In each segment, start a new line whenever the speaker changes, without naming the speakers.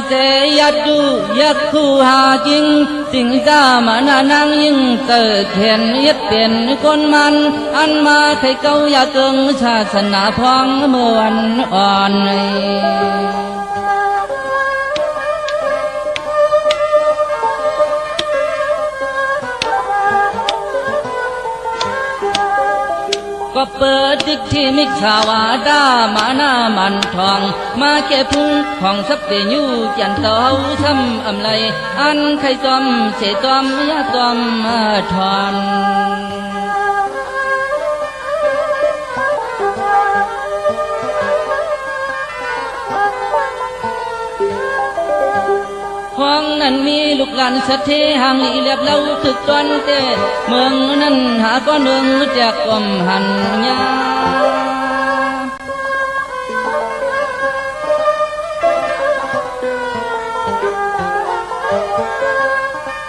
เจยัดดูยักคู่หาจริงสิ่งจ้ามานานางยิ่งเกิดเห็นยึดเปลี่ยนคนมันอันมาใครเก้าอยากเกิงศาสนาพองเมื่อวันอ่อนก็เปิดดิกที่มิขาวาดามาหน้ามันทองมาแก่พุ่งของสับเปยูจันเต้าทำอำไลอันใครจอมเสจอมยาจอมมาทอนห้องนั้นมีลูกหลานสัตย์ที่ห่างหลีเรียบเล่าถึกตอนเตเมืองนั้นหาก้อนเนืองจากกลมหันยา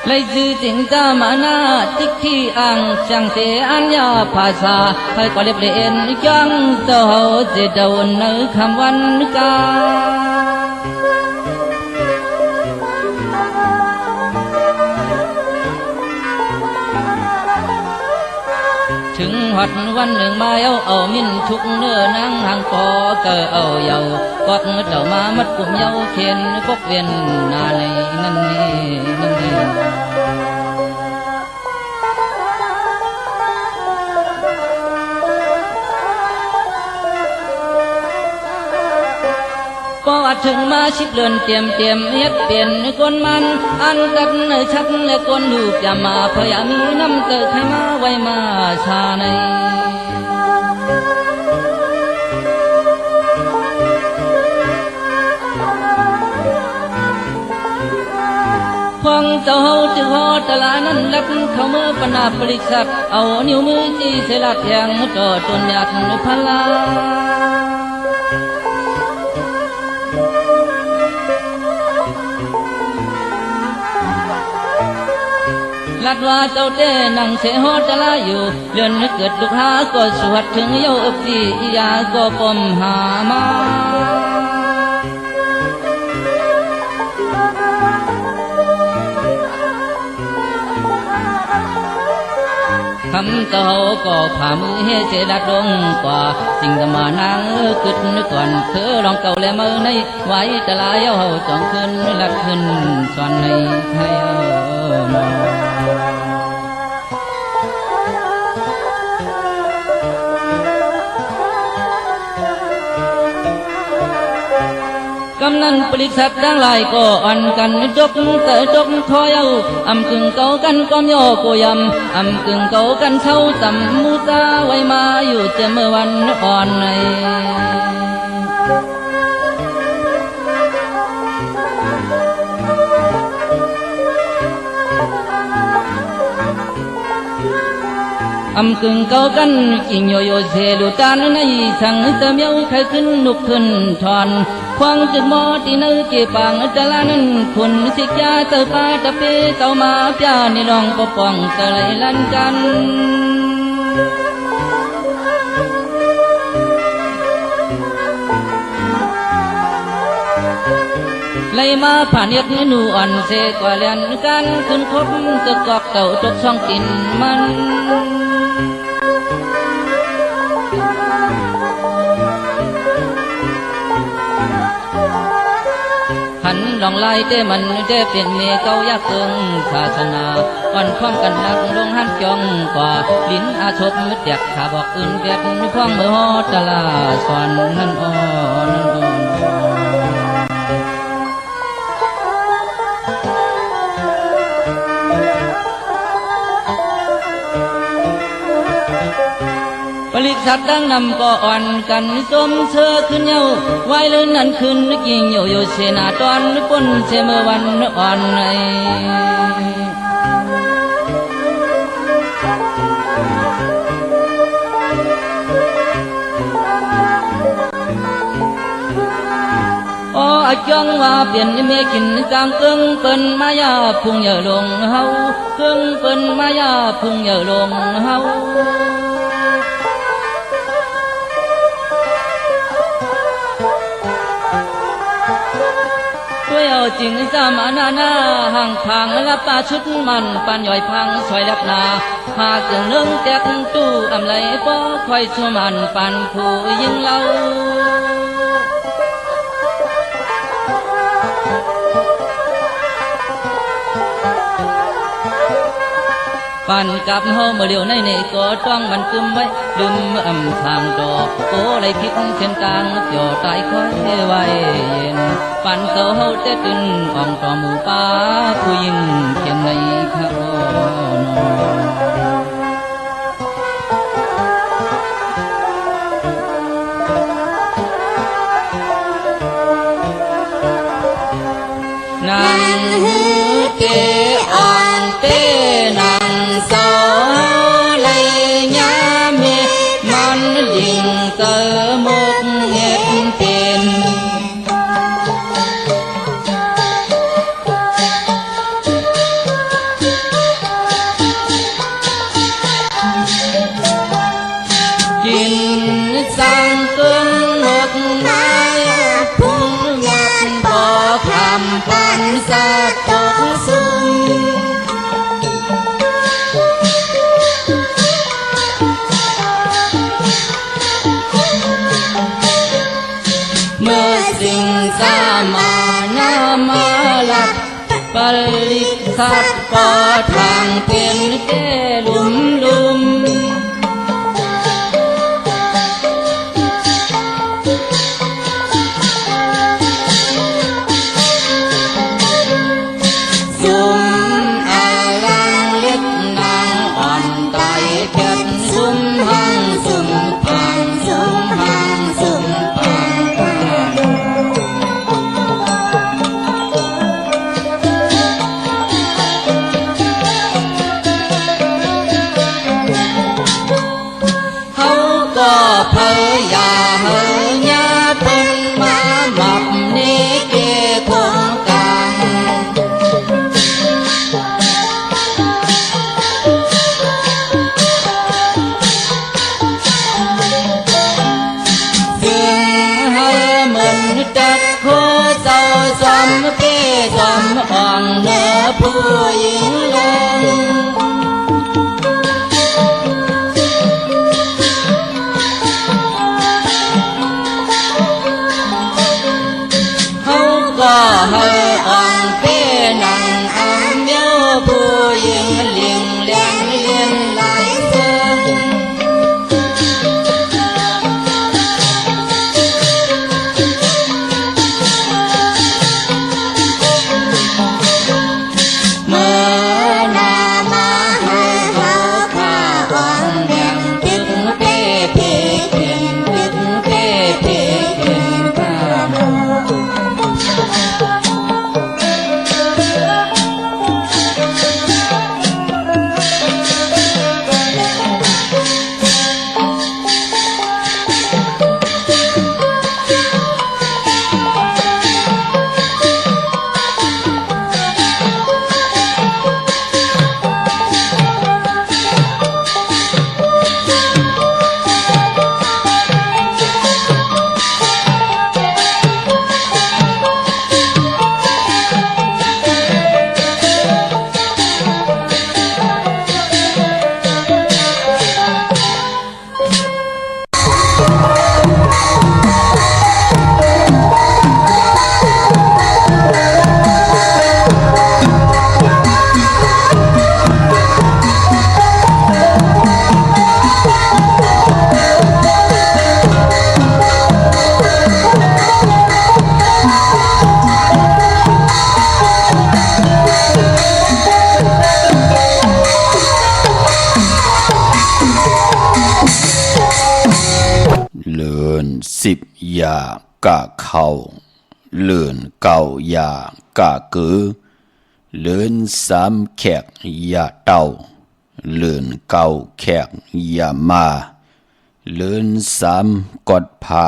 เลยจื้อจริงจ้ามาหน้าติ๊กที่อ่างจังเตอันยาภาษาให้ก็เรียบเรียนจังเจ้าเจดวนในคำวันกาถึงหัดวันหนึ่งมาเอามินทุกเนื้อนางหางคอเกอเอาเยาก็เจ้ามามัดกลุ่มเยาเขียนพกเวียนนาในนั่นนี่นั่นนี่ก็ถึงมาชิบเลือนเตรียมเฮ็ดเปลี่ยนคนมันอันกันชักและคนดูอย่ามาพยามีน้ำเกิดให้มาไว้มาชาในพองเจ้าจึงหอตลานั้นรักเขาเมื่อปนาบริษัทเอานิ้วมือจี้เสลัดแทงต่อจนหยัดพลาลัดว่าเจ้าเต้นั่งเสหตะลาอยู่เดือนเกิดลูกหาก็สวดถึงโยบที่ยาก็กลมหามาคำเจ้าก็ผ่ามือให้เจดัดลงกว่าสิ่งธรรมานางขึ้นก่อนเธอลองเก่าและมือในไว้ตะลายเอาจองขึ้นลัดขึ้นส่วนในไทยมกำนันปริษัททั้งหลายก็อ่อนกันจกแต่จกคอยเอาอำกึ่งเก่ากันก้มโยโกยำอำกึ่งเก่ากันเช่าจำมูตาไว้มาอยู่เจเมื่อวันอ่อนในอำกึ่งเก่ากันจิงโยโยเซลูตานในสังเตมียวใครขึ้นนุกขึ้นทอนควงจึงมอตีนเก็บปังตะลานั้นคุณสิกยาเตอปาตะเปเต่ามาพยานิรองปกป้องตะไลลันกันไล่มาผ่านเย็ดนูอ่อนเสกว่าเลียนกันขึ้นคบตะกอกเต่าจกช่องกินมันหันลองไล่เต้มันเต้เป็นเมเก้ายากเกิงศาสนาอ่อนพร้อมกันนักลงหันจองกว่าลิ้นอาชบมิดเดียกขาบอกอื่นเบียดพ้องเมื่อฮอตลาสอนนั่นอ่อนผลิตสัตว์ดังนำก็อ่อนกันจมเชื่อขึ้นเย้าไว้เลยนั่นขึ้นนึกยิงโยโยเสนาตอนปนเสเมื่อวันอ่อนในจังว่าเปลี่ยนเมกินจางเกิงเปิ้นมายาพุ่งเหย่อลงเฮาเกิงเปิ้นมายาพุ่งเหย่อลงเฮา ช่วยเอาจริงสามานาห่างทางละป่าชุดมันปันย่อยพังซอยลับนาหากเกิงเรื่องแตกตู้อำไลป้อคอยชั่วมันปันผู้ยิ่งเล่าปันกับเฮาเมื่อเดียวในก็ต้องมันกึมไว้ลืมทางดอกโอ้ไรคิดเช่นต่างเกี่ยวตายค่อยไว้เย็นปันเสาเฮาแต่ตึนอ่องต่อหมู่ป้าผู้ยิ่งเขียนในข้านางฮือเกอองเตนางสาวเลยยาเมมันลิงเตอมกเห็ดเป็นกินสังเกินหมกนายพุ่งยันพอคำปันสะตกสุมเมื่อสิ่งสามานามาลับปริสัตปอทางเป็นแก่ลุมสุมอาลังเล็ดนางอ่อนไตเก็ดสุมหังสุมพังสุมหังสุมพังเขาก็พยาเฮยาพุ่นมาหมับนี้เกคงกันจักโคเจ้าสมเกสมอ่องเนื้อผู้หญิงลงเขาก็ให้อ่องเป้นังอันเดียวผู้หญิงเลี้ยงเลี้ยงเลี้ยงหลายเส้น10 อย่างกะเข้าเลื่อน9 อย่างกะกือเลื่อน3 แขกอย่าเต้าเลื่อน9 แขกอย่ามาเลื่อน3 กดผ้า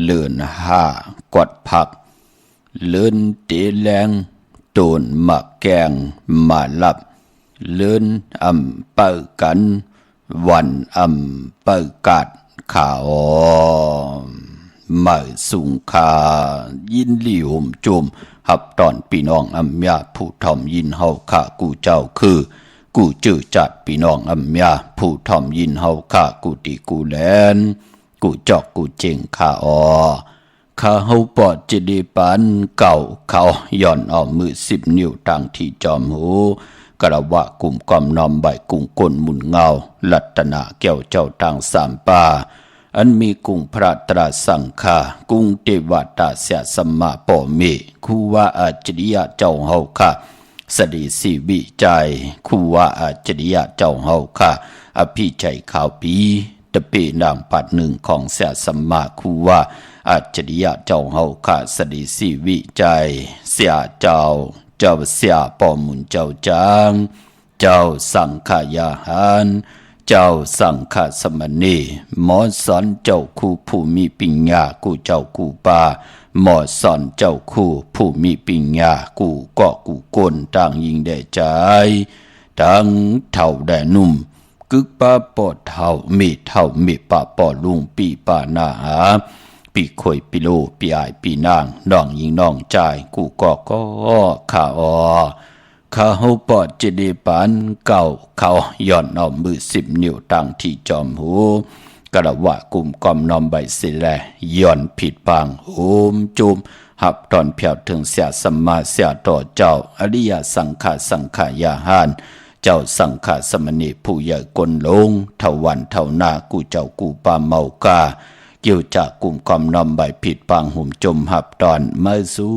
เลื่อน5 กดผักเลื่อนตีแรงตูนหมักแกงมาลับเลื่อนเปิกัน วันเปิกาดข่าว
มาสุงคายินลี่ห่มจุมหับตอนพี่น้องอัมยาผู้ทอมยินเฮาข้ากูเจ้าคือกูจื้อจัดพี่น้องอัมยาผู้ทอมยินเฮาข้ากูตีกูแลนกูจอกกูเจงข้าข้าเฮาปอดจะได้ปันเก่าเขาย่อนเอามือ10 นิ้วตั้งที่จอมหูกระวะกลุ่มกอมนอมใบกุ้งก้นหมุนเงาลัตนาแก้วเจ้าทางสามป่าอันมีกุ้งพระตราสังฆากุ้งเทวตาเสียสมมาปอเมคูว่าอาจริยะเจ้าเฮาค่ะสดีสีวิจัยคูว่าอาจริยะเจ้าเฮาค่ะอภิชัยข่าวปีตะเปนางปัดหนึ่งของเสียสมมาคูว่าอาจริยะเจ้าเฮาค่ะสดีสีวิจัยเสียเจ้าเสียปอมุนเจ้าจางเจ้าสังขายาหารเจ้าสังฆสมณีหมอสอนเจ้าคู่ผู้มีปัญญากูเจ้ากูป่าหมอสอนเจ้าคู่ผู้มีปัญญากูก็กูก้นต่างยิงได้ใจทั้งเท่าได้นุ่มกึกป้าปอดเท่ามีป้าปอลุงปีป้าหน้าหาปีข่อยปีโลปีอายปีนางน้องยิงน้องใจกูก็ข้าข้าเฮาปอดจะได้ปานเก่าเขาย่อนเอามือ10 นิ้วตั้งที่จอมหูกระวะกลุ่มกอมนอมใบสิแลย่อนผิดปางโหมจุมหับตอนเพียวถึงเสียสมมาเสียต่อเจ้าอริยสังขายาหานเจ้าสังฆสมณีผู้ใหญ่กลลงเท่าวันเท่านากูเจ้ากูปาเมากาเกี่ยวจากกลุ่มกอมนอมใบผิดปางหุ่มจมหับตอนมาสู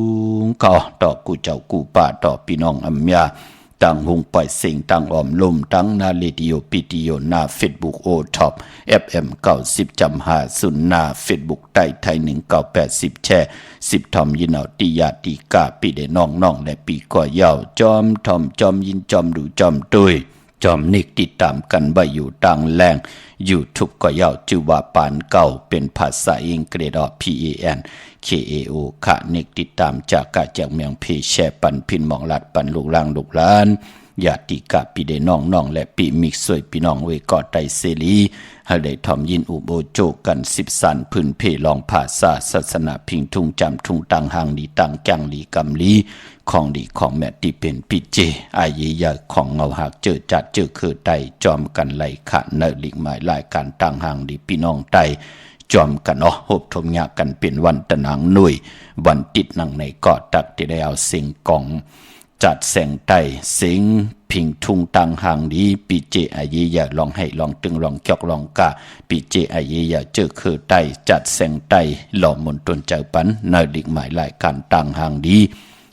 งก่อต่อกูเจ้ากูป่าต่อพี่น้องอัมยาตั้งหุงปล่อยสิ่งตั้งออมลมตั้งนาเรดิโอปิดิโอหน้าเฟซบุ๊กโอท็อปFM 90.5หน้าเฟซบุ๊กใต้ไทย1980แช่10ทอมยินเอาติยาติกาปีเดน้องและปีก่อยาวจอมทอมจอมยินจอมดูจอมตุยจอมนิกติดตามกันไว้อยู่ต่างแรงYouTube ก็ยาวชื่อว่าปานเก่าเป็นภาษาอังกฤษPANKAO ค่ะนิกติดตามจากกะจากเมืองเพแชปันพินหมองลัดปันลูกลางลูกหลานญาติกะปีเดน้องและปีมิกสวยพี่น้องเวกอดไตเสรีให้ได้ทอมยินอุโบโจกัน10สันพื้นเพลองภาษาศาสนาพิงทุ่งจำทุ่งตังหางดีตังจังลีกำลีของดีของแม่ที่เป็นปิเจอายยาของเงาหักเจอจัดเจอคือไตจอมกันไหลขะเนลิกหมายรายการตังหางดีพี่น้องไตจอมกันหบทมยากันเป็นวันตะนางหนุ่ยวันติดนังในเกาะตักที่ได้เอาสิ่งกองจัดแสงไตสิงพิงทุ่งตังหางดีปีเจอายยาลองให้ลองตึงลองจอกลองกะปีเจอายยาเจอคือไตจัดแสงไตหล่อมนตนเจ้าปันเนลิกหมายรายการตังหางดี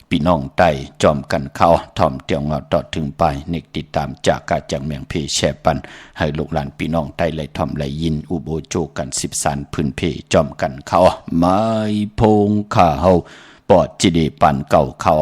พี่น้องไตจอมกันเขาทอมเตียวเงาต่อถึงไปเนกติดตามจากกาจากเมืองเพแชปันให้ลูกหลานพี่น้องไตไหลทอมไหลยินอุโบโจกัน10สันพื้นเพจอมกันเขาไม้พงข้าเฮาปอดจิเดปันเก่าเขา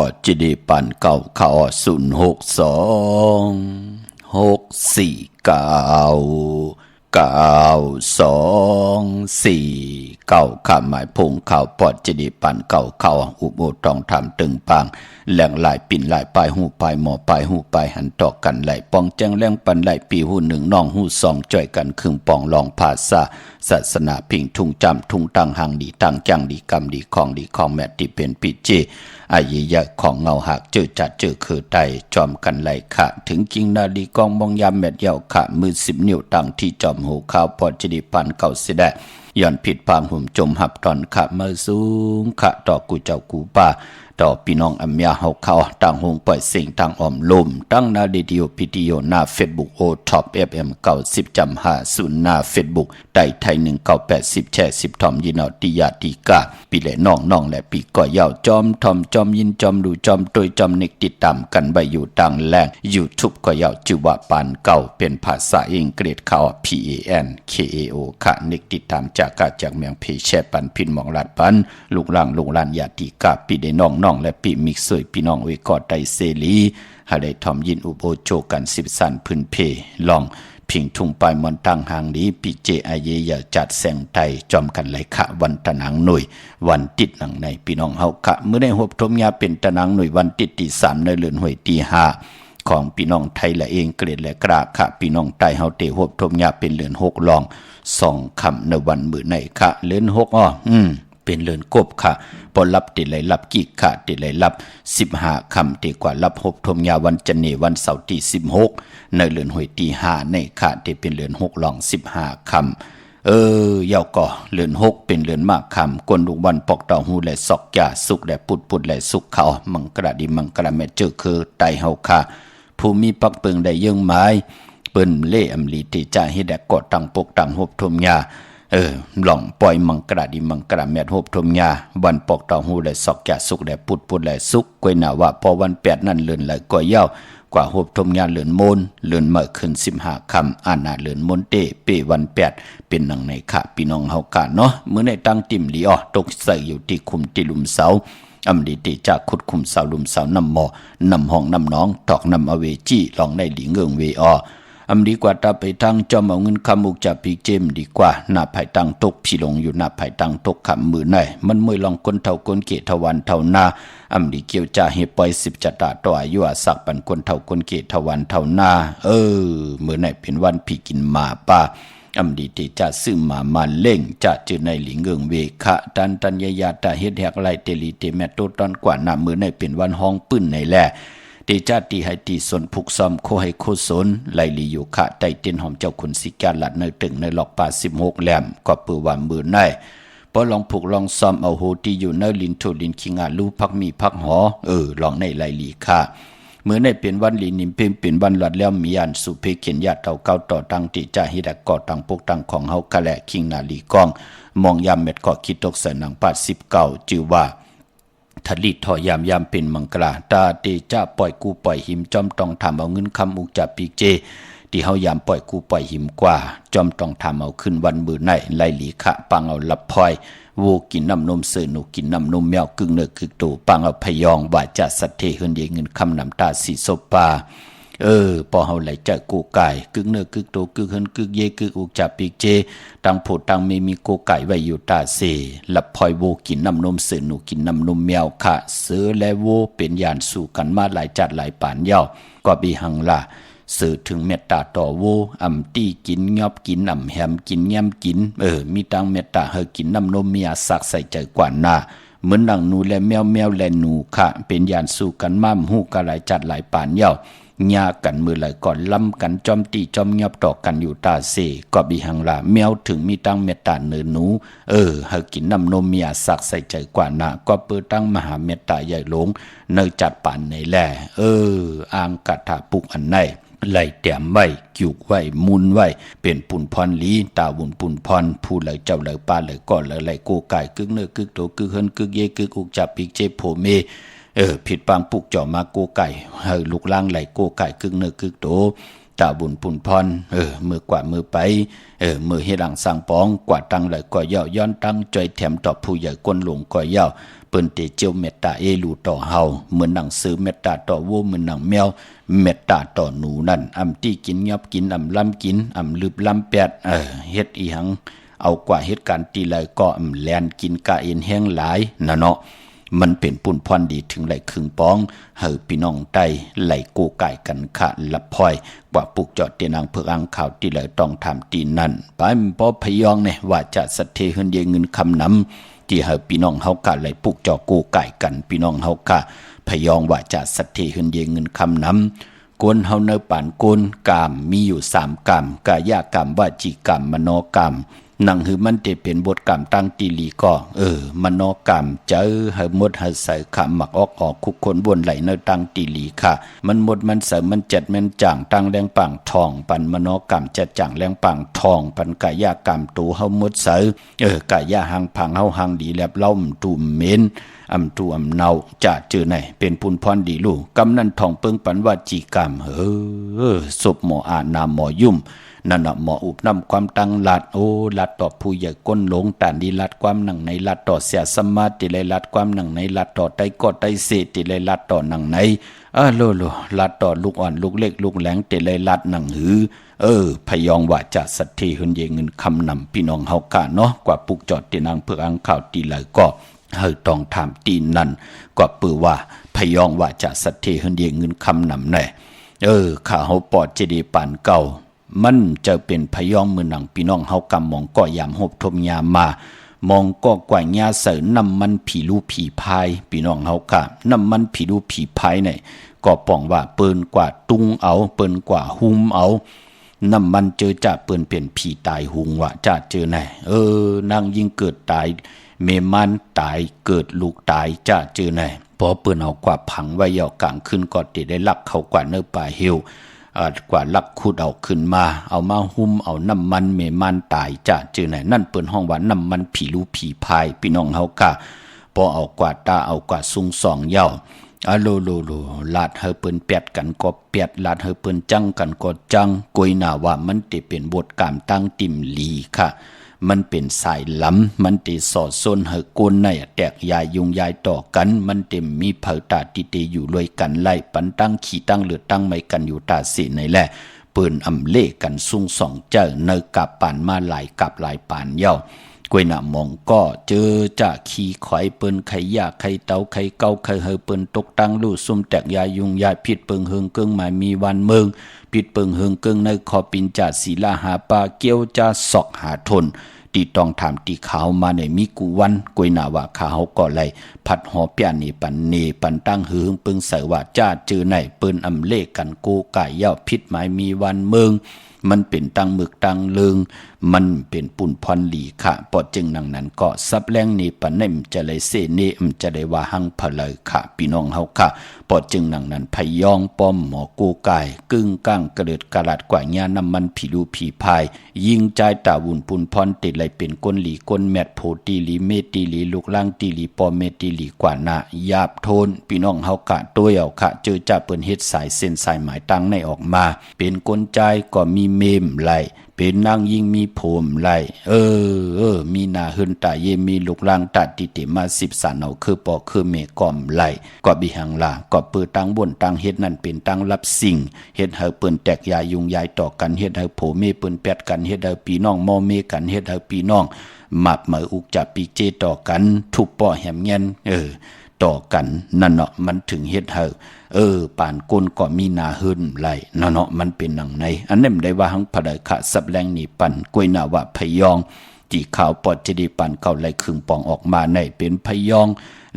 อจิดีปันเก่าข่าว062-649-92-4ข้าหมายพงข่าวปอดจิดีปันเก่าข่าวอุโบต้องทำตึงปังแหล่งหลายปิ่นหลายปลายหูปลายหมอปลายหูปลายหันตอกกันไหลปองแจ้งแรงปันไหลปีหูหนึ่งน้องหูสองจ่อยกันครึ่งปองลองภาษาศาสนาพิงทุ่งจำทุ่งตังหังดีตังจังดีกำดีของแม่ที่เป็นปิเจอายยะของเงาหักเจอจัดเจอคือไตจอมกันไหลขะถึงกิงนาดีกองมองยามแม่เยาขะมือ10 นิ้วตังที่จอมหูข้าวปอดจิดีปันเก่าเสดย้อนผิดพางหุ่มจมหับตอนขะมาสูงขะต่อกูเจ้ากูป้าต่อพี่น้องอัมยาเฮาเขาตั้งหงปล่อยสิ่งตั้งออมลมตั้งนาดีดิโอพิดิโอหน้าเฟซบุ๊กโอท็อป FM 90.50หน้าเฟซบุ๊กไต่ไทย1980แชร์10ทอมยินเอาติยาติกาปีและน้องและปีก่อยาวจอมทอมจอมยินจอมดูจอมตวยจอมเนกติดตามกันไปอยู่ต่างแรง YouTube ก่อยาวชื่อว่าปานเก่าเป็นภาษาอังกฤษเขา PANKAO ค่ะเนกติดตามจากเมืองเพแชปันพินมองลาดปันลูกหลานยาติกาปีได้น้องและปีมิกซวยพี่น้องไว้กอดไตเสลีหาได้ทอมยินอุโบโจกัน10สันพื้นเพลองพิงทุ่งปลายมอนตั้งหางดีปีเจอาเยยจัดแสงไตจอมกันไหลขะวันตะนังหน่วยวันติดหนังในพี่น้องเฮาขะเมื่อได้หบทมยาเป็นตะนังหน่วยวันติดที่3ในเรือนห้วยตี5ของพี่น้องไทยละเองเกรดและกราขะพี่น้องไตเฮาเตหบทมยาเป็นเรือน6ลอง2ค่ำในวันมื้อในขะเรือน6เป็นเรือนกบค่ะปอรับติดไหลรับกี่ค่ะติดไหลรับ15ค่ำติกว่ารับหบทมยาวันจันเนวันเสาร์ที่16ในเรือนห้วยตี5ในค่ะที่เป็นเรือน6ลอง15ค่ำยาวก่อเรือน6เป็นเรือนมากค่ำกวนลูกวันปอกเต้าหู้และซอกยาสุกและปุดและสุกเขามังกระดิมังกระแม่เจอคือไตเฮาค่ะผู้มีปักเปิงได้ยังไม้เปิ้นเล่อำลีติจ่าเฮ็ดแดกกอดตั้งปกตั้งหบทมยาหล่องปล่อยมังกระดิมังกระแม่หบทมยาวันปอกเต้าหู้และซอกยาสุกและปุดและสุกกวยหน้าว่าพอวัน8นั่นเลือนไหลก่อยาวกว่าหบทมยาเลือนมนเลือนมาขึ้น15ค่ำอาณาเลือนมนเตเปวัน8เป็นหนังในค่ะพี่น้องเฮากะเนาะมื้อในตั้งติ่มลีอ้อตกใส่อยู่ที่คุมที่ลุมเสาอำดีติจากขุดคุมเสาลุมเสาน้ำหมอน้ำห้องน้ำน้องตอกน้ำอเวจีลองในหลีเงืองเวออำดีกว่าตาไปทางจอมเอาเงินคำอุกจากปีเจมดีกว่าหน้าไผ่ตังตกพี่ลงอยู่หน้าไผ่ตังตกคำมือในมันมวยลองคนเท่าคนเกตทวันเท่านาอำดีเกี่ยวจ่าเฮปอย10จัตตาต่ออายุอาศักปันคนเท่าคนเกตทวันเท่านามือในเป็นวันพี่กินมาป้าอำดีติจะซื้อมาเล่งจะเจอในหลิงเงิงเวคะตันยาตาเฮ็ดแหกไลเตลีเตแมตโตตอนกว่าหน้ามือในเป็นวันห้องปื้นในแลติจาติให้ตีสนผูกซ้อมโคให้โคสนไลลีอยู่ค่ะไตเต้นหอมเจ้าคุณสิกาลัดในตึงในหลอกป่า16แหลมก็ปือว่ามือในพอลองผูกลองซ้อมเอาโหตีอยู่ในลินโทลินคิงอาลูพักมีพักหอลองในไลลีค่ะเมื่อในเป็นวันลีนิมเพ่งเป็นวันหลัดแล้วมีอันสุเพเขียนญาติเต่าเก้าต่อตังติจ่าฮิดักก่อตังปกตังของเฮากะแลคิงนาลีกองมองยามเม็ดก็คิดตกใส่หนัง89จือว่าทลิดถอยามเป็นมังกราตาเตจ้าปล่อยกูปล่อยหิมจอมต้องทำเอาเงินคำอุกจับปีเจที่เฮายามปล่อยกูปล่อยหิมกว่าจอมต้องทำเอาขึ้นวันมือในไล่หลีขะปังเอาลับพลอยวูกินน้ำนมเสือหนูกินน้ำนมแมวกึ่งเนื้อกึ่งตูปังเอาพยองบาจัดสัตเทเฮินเดเงินคำน้ำตาสีโซปาพอเฮาไหลจะกูไก่กึ่งเนื้อกึ่งโตกึ่งเฮินกึ่งเยกึ่งอุกจับปีเจตังโพตังมีกูไก่ไว้อยู่ตาเสลับพลอยวูกินน้ำนมเสือหนูกินน้ำนมแมวค่ะเสือและวูเป็นยานสู่กันมาหลายจัดหลายป่านยาวก็บีหังล่ะสื่อถึงเมตตาต่อวูอำตีกินงอบกินอำแหมกินแย้มกินมีตังเมตตาเฮกินน้ำนมมีอาศักใส่ใจกว่าหน้าเหมือนดังหนูและแมวและหนูค่ะเป็นยานสู่กันมาหูกะหลายจัดหลายป่านยาวญากันมือไหลก่อนล้ำกันจอมตีจอมเงียบต่อกันอยู่ตาเสก็บีหังละแมวถึงมีตั้งเมตตาเนื้อหนูเฮากินน้ำนมมีอาศักใส่ใจกว่านะก็เปิดตั้งมหาเมตตาใหญ่หลงเนยจัดป่านในแล่อ่างกัถาปุกอันไหนไหลแต้มไว้กิวไว้มุนไว้เป็นปุ่นพรลีตาบุญปุ่นพรผู้ไหลเจ้าไหลป้าไหลก่อนไหลโกไก่กึกเนื้อกึกโตกึกเฮินกึกเยกึกอุกจับปีกเจโผเมผิดปังปุกจ่อมาโกไก่ลูกล่างไหลโกไก่กึ่งเนื้อกึกโต ตาบุญปุ่นพรมือกว่ามือไปมือเฮ็ดหลังสร้างปองกว่าตังเลยก็ย่อย้อนตั้งใจแถมต่อผู้ใหญ่ก้นหลวงก็ย่อเปิ้นเตเจียวเมตตาเอลูต่อเฮาเหมือนหนังสือเมตตาต่อวัวเหมือนหนังแมวเมตตาต่อหนูนั่นอำที่กินยับกินอำล้ำกินอำลืบล้ำแปดเฮ็ดอีหังเอากว่าเหตุการณ์ตีเลยก็แลนกินกะเอ็นแห้งหลายนะเนาะมันเป็นปุ่นพรดีถึงไหลครึ่งปองเฮาพี่น้องไตไหลโกไก่กันขะละพอยกว่าปุกจอดเตนางเพื่ออังข่าวตีเลยต้องทำตีนั่นไปบ่พยองเนี่ยว่าจะสัตเทเฮือนเยเงินคำนำที่เฮาพี่น้องเฮากะไหลปุกจอโกไก่กันพี่น้องเฮากะพยองว่าจะสัตเทเฮือนเยเงินคำนำกวนเฮาเนป่านกวนกามมีอยู่3กามกายกามวจีกามมโนกามนังหือมันจะเป็นบทกรรมตั้งตีลีก็มโนกรรมเจอหมดหใส่ขะหมักออกคุกคนบนไหลเนตั้งตีลีค่ะมันหมดมันเสริมมันจัดมันจ่างตั้งแรงปังทองปันมโนกรรมจัดจ่างแรงปังทองปันกายกรรมตูเฮาหมดเสกายหังพังเฮาหังดีแลบล่อมตุ่มเม้นอำตูอำเนาจะเจอไหนเป็นปุนพรดีลูกกำนันทองเปิงปันว่าจีกรรมศพหมออาณาหมอยุ่มนั่นน่ะหมออุบนำความตั้งลัดลัดต่อผู้ใหญ่ก้นหลงตานดีลัดความหนังในลัดต่อเสียสมาติเลยลัดความหนังในลัดต่อไตกอดไตเสติเลยลัดต่อหนังในโลลัดต่อลูกอ่อนลูกเล็กลูกแหลงติเลยลัดหนังหือพยองว่าจะสัตเทเฮือนเยเงินคำนำพี่น้องเฮากะเนาะกว่าปุกจอดตีนางเพื่ออังข่าวตีเลยก็เฮาต้องถามตีนนั่นก็ปือว่าพยองว่าจะสัตเทเฮือนเยเงินคำนำแน่ข้าเฮาปอดเจดีปานเก่ามันจะเป็นพยองมือหนังพี่น้องเฮากำมองก็ยามหบทมยามมามองก็กว่าญาเสนำมันผีลูผีพายพี่น้องเฮากะนำมันผีลูผีพายเนี่ยก็ป้องว่าเปิ้นกว่าตุงเอาเปิ้นกว่าหุมเอานำมันเจอจะเปิ้นเป็นผีตายหุงว่าจะเจอไหนนางยิ่งเกิดตายเมมันตายเกิดลูกตายจะเจอไหนพอเปิ้นเอากว่าผังไว้ยาวกลางขึ้นก็ติได้ลักเขากว่าเนื้อป่าเหี่ยวกว่าลักขุดเอาขึ้นมาเอามาหุ้มเอาน้ำมันเมมันตายจะเจอไหนนั่นเปิ้นห้องว่าน้ำมันผีลูผีพายพี่น้องเฮากะพอเอากว่าตาเอากว่าซุงสองเย้าโลลาดเฮาเปิ้นแปดกันก็แปดลาดเฮาเปิ้นจังกันก็จังกุยหน้าว่ามันติเป็นบทกรรมตั้งติ่มลีค่ะมันเป็นสายล้ำมันติสอดซนเฮากนในแตกยายยุงยายต่อกันมันเต็มมีเผาตาติเตอยู่รวยกันไล่ปันตั้งขี่ตั้งเลือดตั้งไม่กันอยู่ตาสิในแหละเปิ้นอำเล่กันซุ่งสองเจ้าเนยกับปานมาหลายกับหลายปานเย้ากวยหน้ามองก็เจอจะขี่ขอยเปิ้นไขยาไขเตาไขเก้าไขเฮาเปิ้นตกตั้งลู่ซุ่มแตกยายยุงยายผิดเปิงเฮิงเกิงหมายมีวันเมืองผิดเปิงเฮิงเกิงในคอปินจ่าศีลาหาปาเกี้ยวจ่าศอกหาทนตีต้องถามตีขาวมาในมีกูวันกวยหน้าว่าขาวก็ไหลผัดหอเปียนี่ปันตั้งหืงปึงใส่ว่าจ้าเจอไหนเปิ้นอำเล่กันโกไก่เย้าพิษหมายมีวันเมืองมันเป็นตั้งหมึกตั้งเลืองมันเป็นปุ่นพรหลีค่ะปอจึงนังนั้นก็ซับแรงนี่ปะเน่มจะเลยเสเนมจะได้ว่าหังพะเลยค่ะพี่น้องเฮาค่ะปอจึงนังนั้นพยองป้อมหมอโกไก่กึ่งก้างกระเดิดกระลัดกว่าญาน้ำมันผีลูผีพายยิงใจตาวุ่นปุ่นพรติดเลยเป็นก้นหลีก้นแมดโพตีหลีเมตีหลีลูกล่างตีหลีปอเมตีหลีกว่านาหยาบโทนพี่น้องเฮากะตัวเอาค่ะเจอจะเปิ้นเฮ็ดสายเส้นสายหมายตั้งในออกมาเป็นก้นใจก็มีเมมไหลเป็นนางยิ่งมีผมไหลมีหน้าหึนตาเยมีลูกล่างตัดติติมา10สานเอาคือปอคือเมก่อมไหลก็บิหังลาก็เปิดตั้งบนตั้งเฮ็ดนั่นเป็นตั้งรับสิ่งเฮ็ดให้เปิ้นแตกยายุงยายต่อกันเฮ็ดให้โผเมเปิ้นแปดกันเฮ็ดให้พี่น้องมอเมกันเฮ็ดให้พี่น้องมับเหมออุกจับปีเจต่อกันทุบป้อแหมเงี้ยนต่อกันนั่นเนาะมันถึงเฮ็ดให้ป่านก้นก็มีนาหึนไหลนั่นเนาะมันเป็นหนังในอันนั้นได้ว่าหังผดขะสับแรงนี่ปันกวยหน้าว่าพยองจีขาวปอดจะดีปันเก่าไหลครึ่งปองออกมาในเป็นพยอง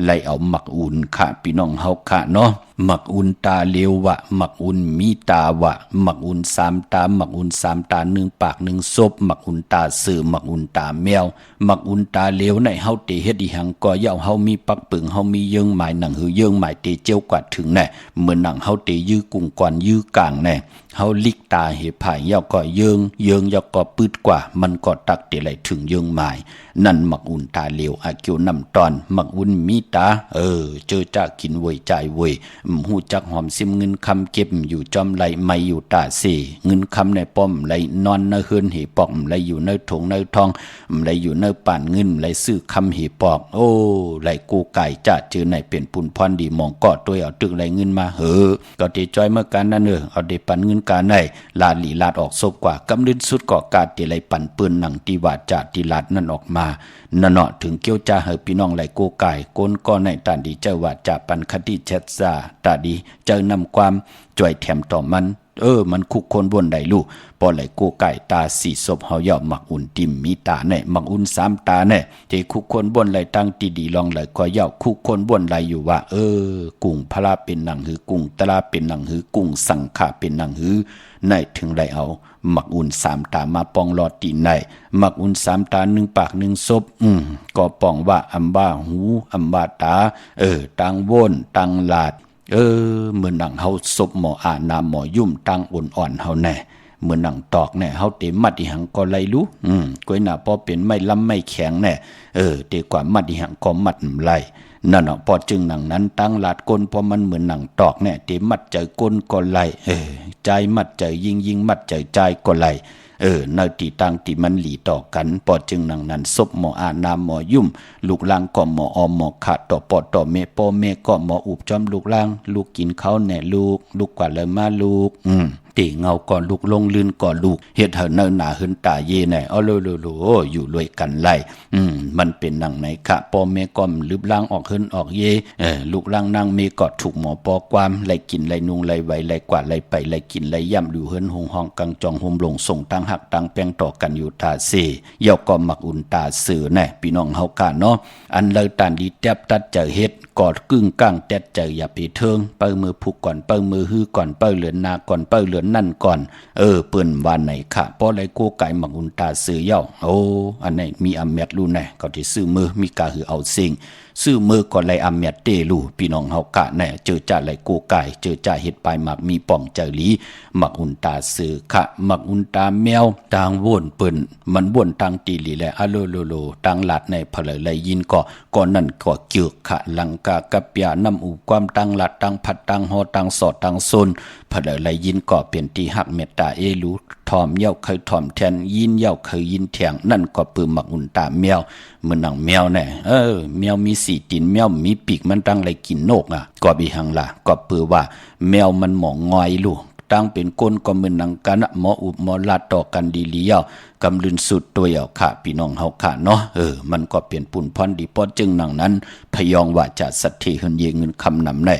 ไหลเอาหมักอุ่นค่ะพี่น้องเฮาค่ะเนาะหมักอุ่นตาเลววะหมักอุ่นมีตาวะหมักอุ่น3ตาหมักอุ่น3ตา1ปาก1ศพหมักอุ่นตาสื่อหมักอุ่นตาแมวหมักอุ่นตาเลวในเฮาเตเฮ็ดอีหังก็ย่าเฮามีปักปึงเฮามีเยิงหมายหนังหือเยิงหมายเตเจียวกว่าถึงแน่เหมือนหนังเฮาเตยื้อกุ่งก่อนยื้อกลางแน่เฮาลิกตาเหผายย่าก็เยิงย่าก็ปืดกว่ามันก็ตักเตไหลถึงเยิงหมายนั่นหมักอุ่นตาเลวอากิวนำตอนหมักอุ่นมี ตาเจอจากกินเวยจ่ายเวยหูจักหอมซิมเงินคำเก็บอยู่จอมไหลไม่อยู่ตาเสเงินคำในป้อมไหลนอนในเฮือนเหปอกไหลอยู่ในถงในทองไหลอยู่ในป่านเงินไหลซื้อคำเหปอกโอ้ไหลกูไก่จะเจอไหนเป็นปุ่นพรดีมองกอดตัวเอาตึกไหลเงินมาก็เตจอยเมื่อการนั้นเอาเดปันเงินการไหนลาดหลีลาดออกซบกว่ากำลินสุดก่อกาดเตไหลปั่นปืนหนังตีวาจาตีลาดนั่นออกมานั่นเนาะถึงเกี้ยวจ่าพี่น้องไหลกูไก่ก้นก้อนในตาดีเจ้าว่าจะปันคติเช็ดซาตาดีเจอนำความจ่วยแถมต่อมันมันคุกคนบนใดลูกพอไหลกูไก่ตาสีศพเฮาเย่ามักอุ่นติมมีตาแน่มักอุ่น3ตาแน่ที่คุกคนบนไหลตั้งตีดีลองไหลก็เย่าคุกคนบนไหลอยู่ว่ากุ้งพระเป็นหนังหือกุ้งตะลาเป็นหนังหือกุ้งสังขาเป็นหนังหือในถึงไหลเอามักอุ่น3ตามาปองรอตีในมักอุ่น3ตา1ปาก1ศพก็ปองว่าอัมบาหูอัมบาตาตังโวนตังลาดเหมือนหนังเฮาศพหมออาน้ำหมอยุ่มตังอ่อนๆเฮาแน่เหมือนหนังตอกแน่เฮาเตมัดอีหังก็ไลรู้ก้อยหน้าพอเป็นไม่ล้ำไม่แข็งแน่เตกว่ามัดอีหังก็มัดไหลนั่นเนาะพอจึงหนังนั้นตั้งลาดก้นพอมันเหมือนหนังตอกแน่เตมัดใจก้นก็ไหลใจมัดใจยิงมัดใจก็ไหลในตีตังตีมันหลีต่อกันปอจึงหนังนั้นศพหมออาน้ำหมอยุ่มลูกลางก็หมออมหมอขาดต่อปอต่อเมปอเมก็หมออุบจอมลูกลางลูกกินเขาแน่ลูกกว่าเลยมาลูกตีเงาก่อนลูกลงลื่นก่อนลูกเฮ็ดเหินหนาเหินตาเย่แน่โลอยู่รวยกันไล่มันเป็นหนังไหนคะปอเมก็ลืบล่างออกเหินออกเย่ลูกล่างนางเมก็ถูกหมอปอความไล่กินไล่นุงไล่ไหวไล่กว่าไล่ไปไล่กินไล่ย่ำอยู่เหินหงห้องกังจองโฮมลงส่งตั้งหักตั้งแป้งต่อกันอยู่ตาเสเย่าก็มักอุ่นตาเสือแน่พี่น้องเฮากะเนาะอันเลยตันดีแทบตัดเจอเฮ็ดกอดกึ่งก้างแตดเจออย่าไปเทิงเปิ้มือผูกก่อนเปิ้มือฮื้อก่อนเปิ้เหลือนนาก่อนเปิ้เหลือนนั่นก่อนเปิ้นวันไหนค่ะเพราะไรกูไก่มักอุ่นตาเสือเย่าอันไหนมีอำเม็ดรู้แน่ก็ที่ซื้อมือมีกาหือเอาสิ่งซื้อมือก่อนไรอำเม็ดเตลูพี่น้องเฮากะแน่เจอจ่าไรกูไก่เจอจ่าเฮ็ดปลายมักมีป่องเจอหลีมักอุ่นตาเสือค่ะมักอุ่นตาแมวต่างวนเปิ้นมันวนต่างตีหลีแลโลต่างหลัดในเผลอไรยินก็นั่นก็เกือกค่ะลังกากับยาน้ำอูความต่างหลัดต่างผัดต่างหอต่างสอดต่างโซนเผลอไรยินก็เป็นที่หักเมตตาลูทอมเย่าเคยทอมแทนยินเย่าเคยยินแทงนั่นก็ปืนมักอุ่นตาแมวเหมือนหนังแมวแน่แมวมี4ตีนแมวมีปีกมันตั้งไรกินนกก็บีหังล่ะก็ปือว่าแมวมันหมองงอยลูกตั้งเป็นก้นก็เหมือนหนังกันหมออุบหมอลาดต่อกันดีเลี้ยวกำลืนสุดตัวเอาค่ะพี่น้องเฮาค่ะเนาะมันก็เปลี่ยนปุ่นพรดีปอจึงหนังนั้นพยองว่าจะสัตเทหนเยเงินคำนำใน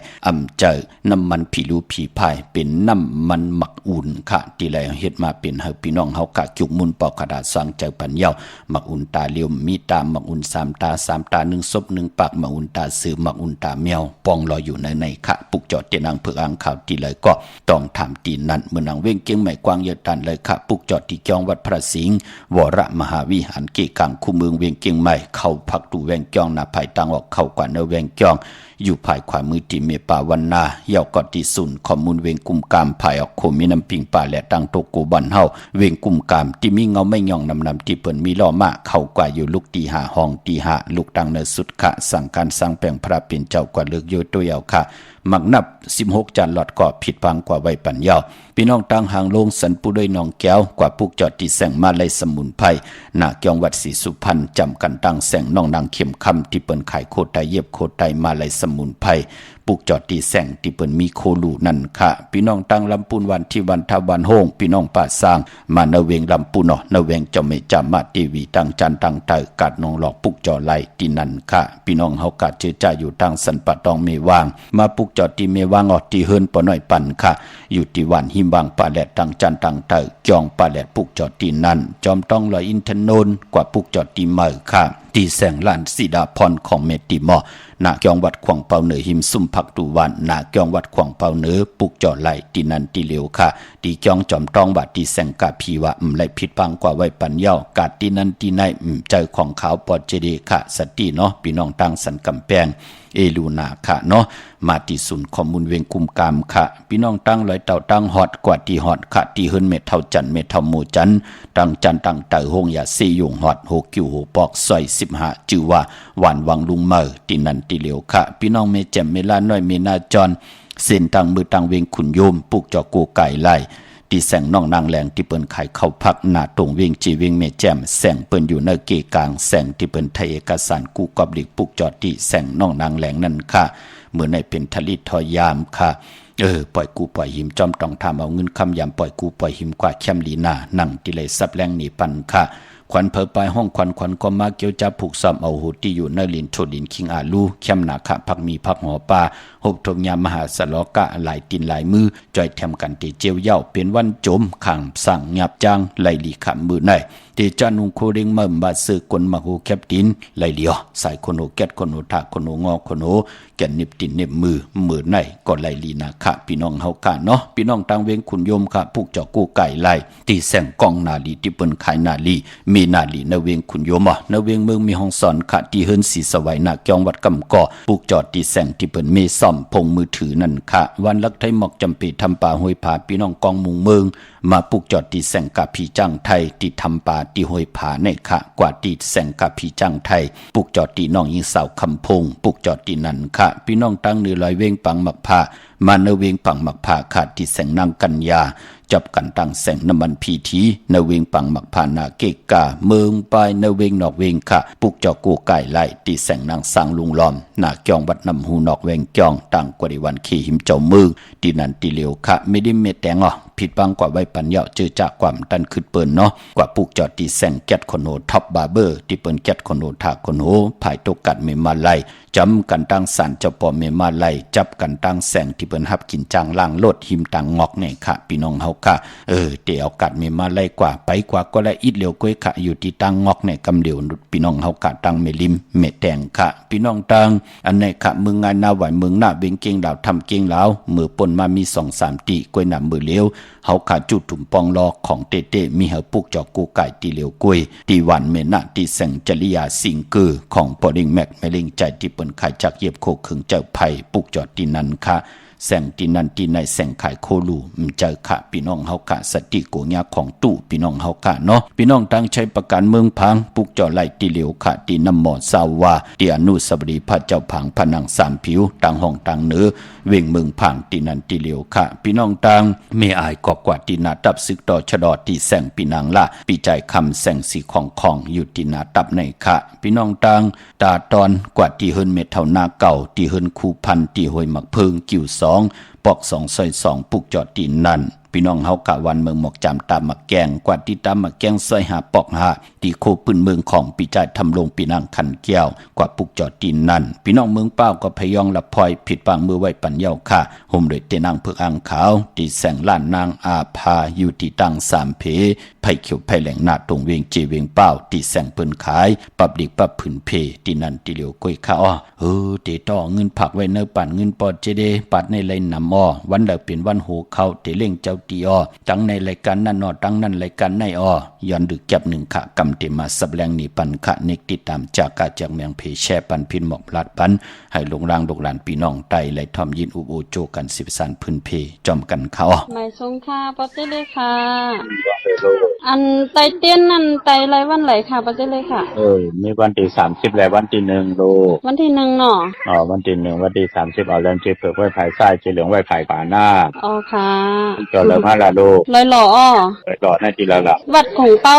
เจอน้ำมันผีรูผีพายเป็นน้ำมันหมักอุ่นค่ะที่ไรเฮ็ดมาเป็นเฮาพี่น้องเฮาค่ะจุกมุนปอกกระดาษสร้างเจอปัญญาหมักอุ่นตาเลี้ยวมีตาหมักอุ่น3ตา3ตา1ศพ1ปากหมักอุ่นตาซื้อหมักอุ่นตาแมวปองรออยู่ในค่ะปุกจอดเตนังเพื่ออ่างข่าวที่ไรก็ต้องถามตีนั้นเมื่อนางเว้งเกียงใหม่กวางเยอะตันเลยค่ะปุกจอดที่จองวัดพระสิงห์วรมหาวิหารเกกังคู่เมืองเวียงเกียงใหม่เข้าพักดูแวงจองนาภายตังออกเข้ากว่าเนแวงจองอยู่ภายขวามือที่เมปาวันนาเย่ากอดที่สุนข้อมูลเวงกุมกามภายออกโคมีน้ำปิงป่าและตังโตกูบันเฮาเวงกุมกามที่มีเงาไม่ย่องนำที่เปิ่นมีล้อมาเข้ากว่าอยู่ลูกตีหาห้องตีหาลูกตังเนสุดขะสั่งการสร้างแปลงพระเป็นเจ้ากว่าเลือกโยตัวเยาค่ะมักนับ16จานหลอดก็ผิดพังกว่าไว้ปัญญาพี่น้องต่างหางลงสันปูด้วยน้องแก้วกว่าปุกจอดที่แสงมาเลยสมุนไพรหน้าเกียงวัดศรีสุพรรณจำกันตั้งแสงน้องนางเข็มคำที่เปิ้นขายโคตรไตเย็บโคตรไตมาเลยสมุนไพรปุกจอดที่แสงที่เปิ้นมีโคลูนั่นค่ะพี่น้องตั้งลำปูนวันที่วันทวันโฮงพี่น้องป่าสร้างมาเนเวงลำปูนเนเวงเจ้าเมจามาทีวีตั้งจันตั้งเตอกัดน้องหลอกปุกจอไหลที่นั่นค่ะพี่น้องเฮากัดเจอจ่าอยู่ตั้งสันปะตองเมวางมาปุกจอดที่เมวางออกที่เฮิรนปอน้อยปั่นค่ะอยู่ที่วันหิมบางป่าแหลดตั้งจันตั้งเตอจองป่าแหลดปุกจอดที่นั่นจอมต้องลอยอินทนนท์กว่าปุกจอดที่เมอค่ะที่แสงลานสีดาพรของเมติมอณเกียงวัดขวางเปาเหนือหิมซุ่มผักตูวันณเกียงวัดขวางเปาเหนือปุกจอไหลที่นันที่เหลียวค่ะที่จองจอมต้องบาดที่แสงกาพีว่าไหลผิดพังกว่าไว้ปัญญากาดที่นันที่ในใจของขาวปอดเจดีค่ะสติเนาะพี่น้องตั้งสันกำแพง เอลูนาค่ะเนาะมาที่ศูนย์ข้อมูลเวงกุมกามค่ะพี่น้องตั้งลอยเต่าตั้งฮอดกว่าที่ฮอดค่ะที่เฮิรนเม็ดเท่าจันเม็ดเท่าหมู่จันตั้งจันตั้งเต่าหงยาซียุงฮอด6กิ้ว6ปอกซอย15ชื่อว่าหวานวังลุงเมอที่นั่นที่เหลียวค่ะพี่น้องเมแจ่มเมลาน้อยเมนาจรเส้นทางมือทางเวงขุนโยมปลูกจอกูไก่ไล่ที่แสงน้องนางแหลงที่เปิ้นขายเข้าพักหน้าตรงเวงจีเวงเมแจ่มแสงเปิ้นอยู่ในเกกลางแสงที่เปิ้นไทยเอกสารกูกอบหลีกปลูกจอดที่แสงน้องนางแหลงนั่นค่ะเมื่อในเป็นทลิตทอยามค่ะปล่อยกูปล่อยหิมจอมต้องทำเอาเงินคำยามปล่อยกูปล่อยหิมกว่าแคมลีนานั่งที่เลยซับแรงหนีปันค่ะควันเพอไปห้องควันก็มาเกี่ยวจับผูกซ้ำเอาหูที่อยู่ในลินโชลินคิงอาลูเข้มหนาขะพักมีพักหอปลาหบทงยามมหาสลอกะหลายตินหลายมือจอยแถมกันตีเจียวเย้าเป็นวันจมขังสั่งหยับจางไหลหลีขำมือในตีจานุงโคเริงเมื่อบาซื้อกลมาหูแคบตินไหลเลียวใส่คนโอแกดคนโอถาคนโองอคนโอแกนนิบตินเน็บมือในก็ไหลลีนาขะพี่น้องเฮากะเนาะพี่น้องตังเวงขุนโยมค่ะผูกเจาะกู้ไก่ไหลตีแสงกองนาลีที่เปิ้นขายนาลีมีนาลีนเวงขุนโยมนเวงเมืองมีห้องสอนค่ะที่เฮิรนสีสวัยนาเกียงวัดกำก่อผูกจอดตีแสงที่เปิ้นเมซ่อมพงมือถือนั่นค่ะวันลักไทยหมอกจำปีทำป่าห้วยผาพี่น้องกองมุงเมืองมาปลูกจอดตีแสงกะพี่จังไทยที่ทำป่าที่ห้วยผาในค่ะกว่าตีแสงกะพี่จังไทยปลูกจอดตีน้องยิงสาวคำพงปลูกจอดตีนั่นค่ะพี่น้องตั้งเนื้อลอยเวงปังหมักผ้ามาเนเวงปังหมักผ้าขาดที่แสงนางกัญญาจับกันตั้งแสงน้ำมันพีทีเนเวงปังหมักผ้านาเกกาเมืองปลายเนเวงนอกเวงค่ะปลูกจอกูไก่ไล่ที่แสงนางสร้างลุงล้อมนาเกียงวัดนำหูนอกเวงเกียงตั้งกว่าในวันขี่หิมเจ้ามือที่นั่นที่เหลียวค่ะไม่ได้เม็ดแดงผิดบังกว่าไว้ปัญญาเจอจากความดันขึ้นเปิ้นเนาะกว่าปลูกจอดที่แสงแก๊ดคอนโหท็อปบาร์เบอร์ที่เปิ้นแก๊ดคอนโหถาคอนโหภายตกกัดเมมาไลจำกันตั้งสารเจ้าปอเมมาไลจับกันตั้งแสงที่เปิ้นฮับกินจางล่างโลดหิมตังงอกเนี่ยค่ะพี่น้องเฮาค่ะเดี๋ยวกัดเมมาไลกว่าไปกว่าก็ละอิดเหลียวก้อยค่ะอยู่ที่ตังงอกเนี่ยกำเหลียวพี่น้องเฮาค่ะตังเมลิมเมแดงค่ะพี่น้องตังอันไหนค่ะเมืองงานนาไหวเมืองหน้าเบงเก่งดาวทำเก่งแล้วมือปนมามี2-3ตีก้อยหนำมือเลี้ยวเฮาขาจุดถุ่มปองลอของเต้มีเฮาปุกจอกกูไก่ตีเหลียวกล้วยตีหวันเมนะตีแสงจริยาสิงเกอของปอดิงแม็กแมลิงใจที่เปิ้นขายจากเย็บโคขึงเจ้าไผ่ปุกจอดตีนั้นค่ะแสงตีนันตีในแสงขายโคลูเจอค่ะพี่น้องเฮากะสติโกญาของตู้พี่น้องเฮากะเนาะพี่น้องตั้งใช้ประกันเมืองพังปุกจอไหลตีเหลียวค่ะตีน้ำหมอสาวาตีอนุสบดีพระเจ้าพังผนังสามผิวต่างห้องต่างเนื้อเว่งเมืองพังตีนันตีเหลียวค่ะพี่น้องตั้งเมอายกอกว่าตีนาตับซึกต่อชะดอตีแสงปีนางละปีใจคำแสงสีของอยู่ตีนาตับในค่ะพี่น้องตั้งตาตอนกว่าตีเฮิรนเม็ดเท่านาเก่าตีเฮิรนคูพันตีห้วยหมักเพิงกิ่วปอก2 ซอย 2ปุกจอดตีนนั่นพี่น้องเฮากะวันเมืองหมอกจำตามมาแกงกว่าที่ตามมาแกงซอยหาปอกหาตีโคปืนเมืองของปีจ่ายทำลงปีนางขันแก้วกว่าปุกจอดตีนนั่นพี่น้องเมืองเป้าก็พยองละพลอยผิดบางมือไว้ปัญญาค่ะห่มโดยเตนางเพือกอ่างขาวตีแสงล้านนางอาภาอยู่ที่ตั้ง3 เพไผ่เขียวไผ่แหลงหน้าตรงเวียงเจเวียงเป้าตีแสงเปิ้นขายปับดิกปับผืนเพตีนั่นตีเหลียวก้อยข้าวเตต่อเงินผักไว้เนื้อปั่นเงินปอดเจเดปัดในไรนำวันเลิกเป็นวันโหเข้าเตเล่งเจ้าตีตั้งในรายการนั่นตั้งนั่นรายการในย้อนดึกแก็บ1 ค่ะกำเตมาสับแรงนี่ปันค่ะเนกติดตามจากกาจากเมืองเพแช่ปันพินหมอกลาดปันให้ลงรางลงหลานพี่น้องไตไหลทอมยินอุบโอโจกัน10 สันพื้นเพจอมกันเขา
หมายสงค่ะปอเจเลยค่ะอันไตเตี้ยนนั่นไตไรวันไหลค่ะปอเจเลยค่ะ
มีวันที่30และวันที่1โล
วันที่1เนาะ
วันที่1วันที่30เอาแรงเจเผือกไว้ภายซ้ายเจเหลืองไว้ภายขวาหน้า
ค่ะ
จอเลยมาละโล
ลอยหล่อ
หล่อในที่ละละ
วัดของเป้า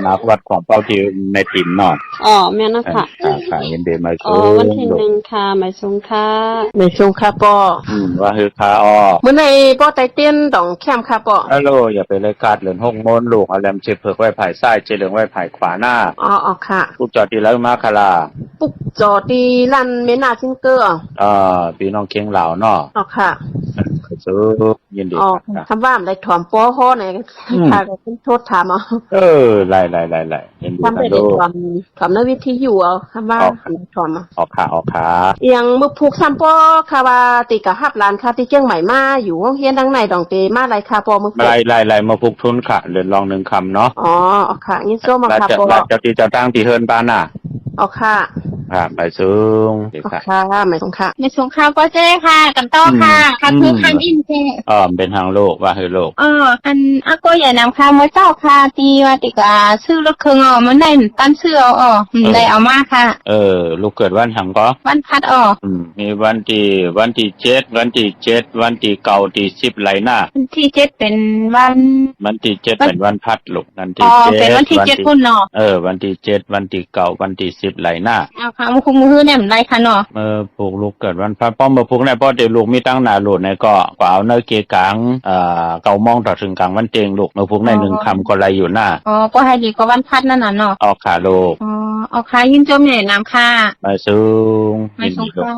นักวัดของเป้าที่ในถิ่นเนาะ
แม่นค่ะ
ค่ะยินดีมา
วันที่1ค่ะหมายสงค่ะ
หมายสงค่ะปอ
ว่าคือค่ะ
มื้อในปอไตเตี้ยนดองแคมค่ะปอ
ฮัลโหลอย่าไปรายการเหลือนห้องโมนลูกเอาแรมเจเผือกไว้ภายซ้ายเจเหลืองไว้ภายขวาหน้า
ค่ะ
ปุกจอดที่แล้วมาคารา
ปุกจอดที่ลั่นเมนาซิงเกอร์
พี่น้องเคียงเหล่าเนาะ
ค่ะ
ซื้อยินดี
คำว่าได้ถอมปอฮ้อไหนค่ะก็เป็นโทษถาม
ไล่ยินดี
ทำได้ถอมในวิธีอยู่คำว่าถอม
ออกค่ะ
อย่างมือผูกซ้ำปอค่ะว่าติกะฮับร้านค่ะที่เจียงใหม่มาอยู่ห้องเฮียนดังในดองเตมาไรค่ะปอมือ
ไล่มาผูกทุนค่ะเดินลอง1 คำเนาะ
ค่ะงี้โซมาค่ะปอ
เจ้าที่เจ้าตั้งที่เฮิรนบ้านน่ะ
ค่ะ
ค่ะไปสูงเด็กค่ะ
ค่ะไม่สงค่ะ
ในสงครามก็เจ้ค่ะกันต่อค่ะค่ะคือคำอินเจ
เป็นทางโลกว่าคือโลก
อันอาก็อย่านำค่ะมาเจ้าค่ะตีว่าติกาซื้อรถเครื่องมันได้ตั้นเสื้อได้เอามาค่ะ
ลูกเกิดวันหังก็
วันพัด
มีวันที่7วันที่7วันที่9ที่10ไหลหน้า
วันที่7เป็น
วันที่7เป็นวันพัดลูกวันที่7
เป็นวันที่7พุ่นเนาะ
วันที่7วันที่9วันที่10ไหลหน้า
เอาค่ะมื้อคุมมื้อเนี่ยมันได้ค่ะเนาะ
ผูกลูกเกิดวันพัดป้อมบ่ผูกแน่เพราะเดี๋ยวลูกมีตั้งหน้าโหลดในก็เอาเนเกกลางเก่ามองต่อถึงกลางวันเตงลูกมาผูกใน1คำก็ไหลอยู่หน้า
ก็ให้ดีกว่าวันพัดนั่นน่ะเนาะ
ออกขาโลก
ออกขายินจมใหญ่น้ำค่ะ
มาสูง
ไม่สูงค่ะ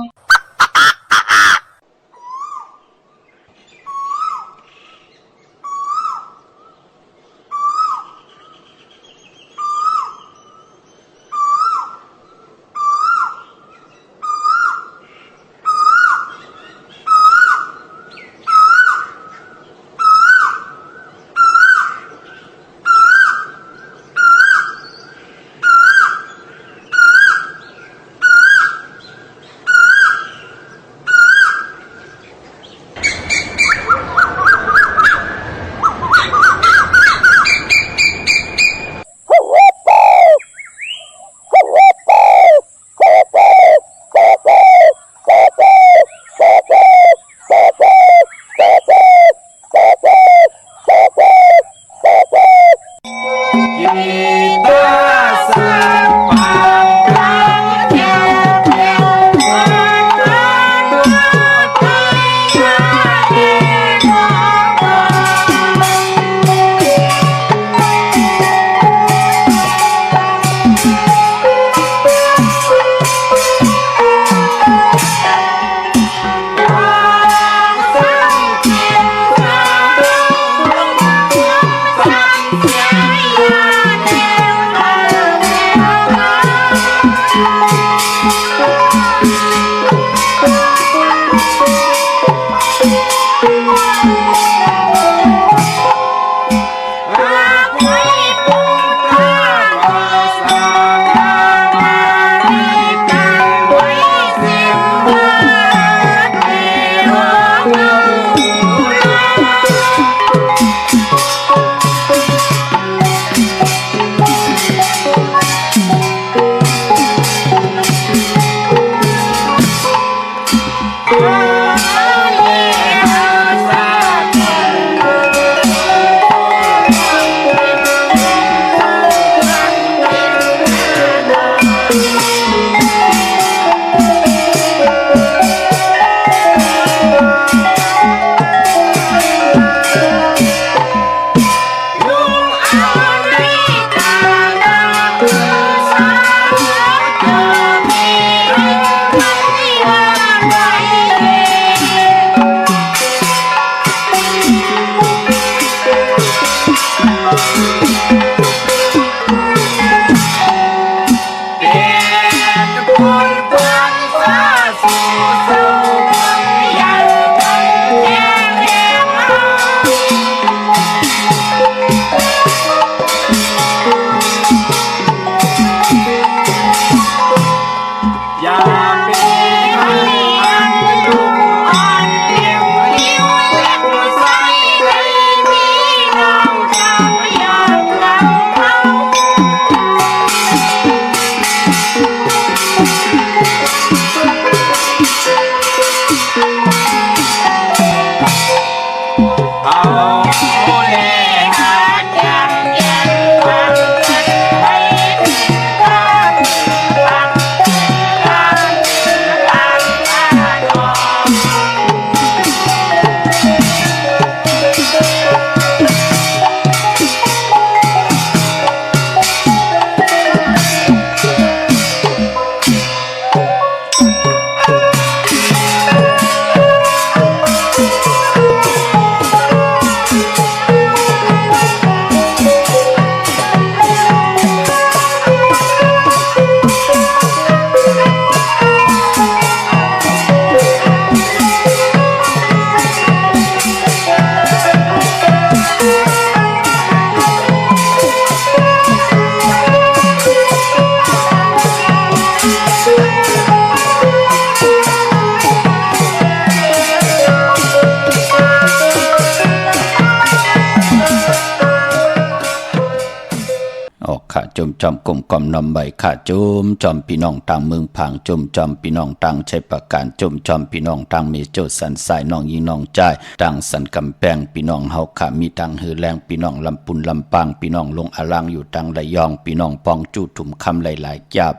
จมจอมกลมกล่อมนำใบข้าจมจอมพี่น้องต่างเมืองผางจมจอมพี่น้องต่างใช้ประการจมจอมพี่น้องต่างมีโจสันสายน้องยิงน้องใจต่างสันกำแพงพี่น้องเฮาขามีต่างหือแรงพี่น้องลำปุนลำปางพี่น้องลงอลังอยู่ต่างระยองพี่น้องปองจูถุมคำหลายๆจับ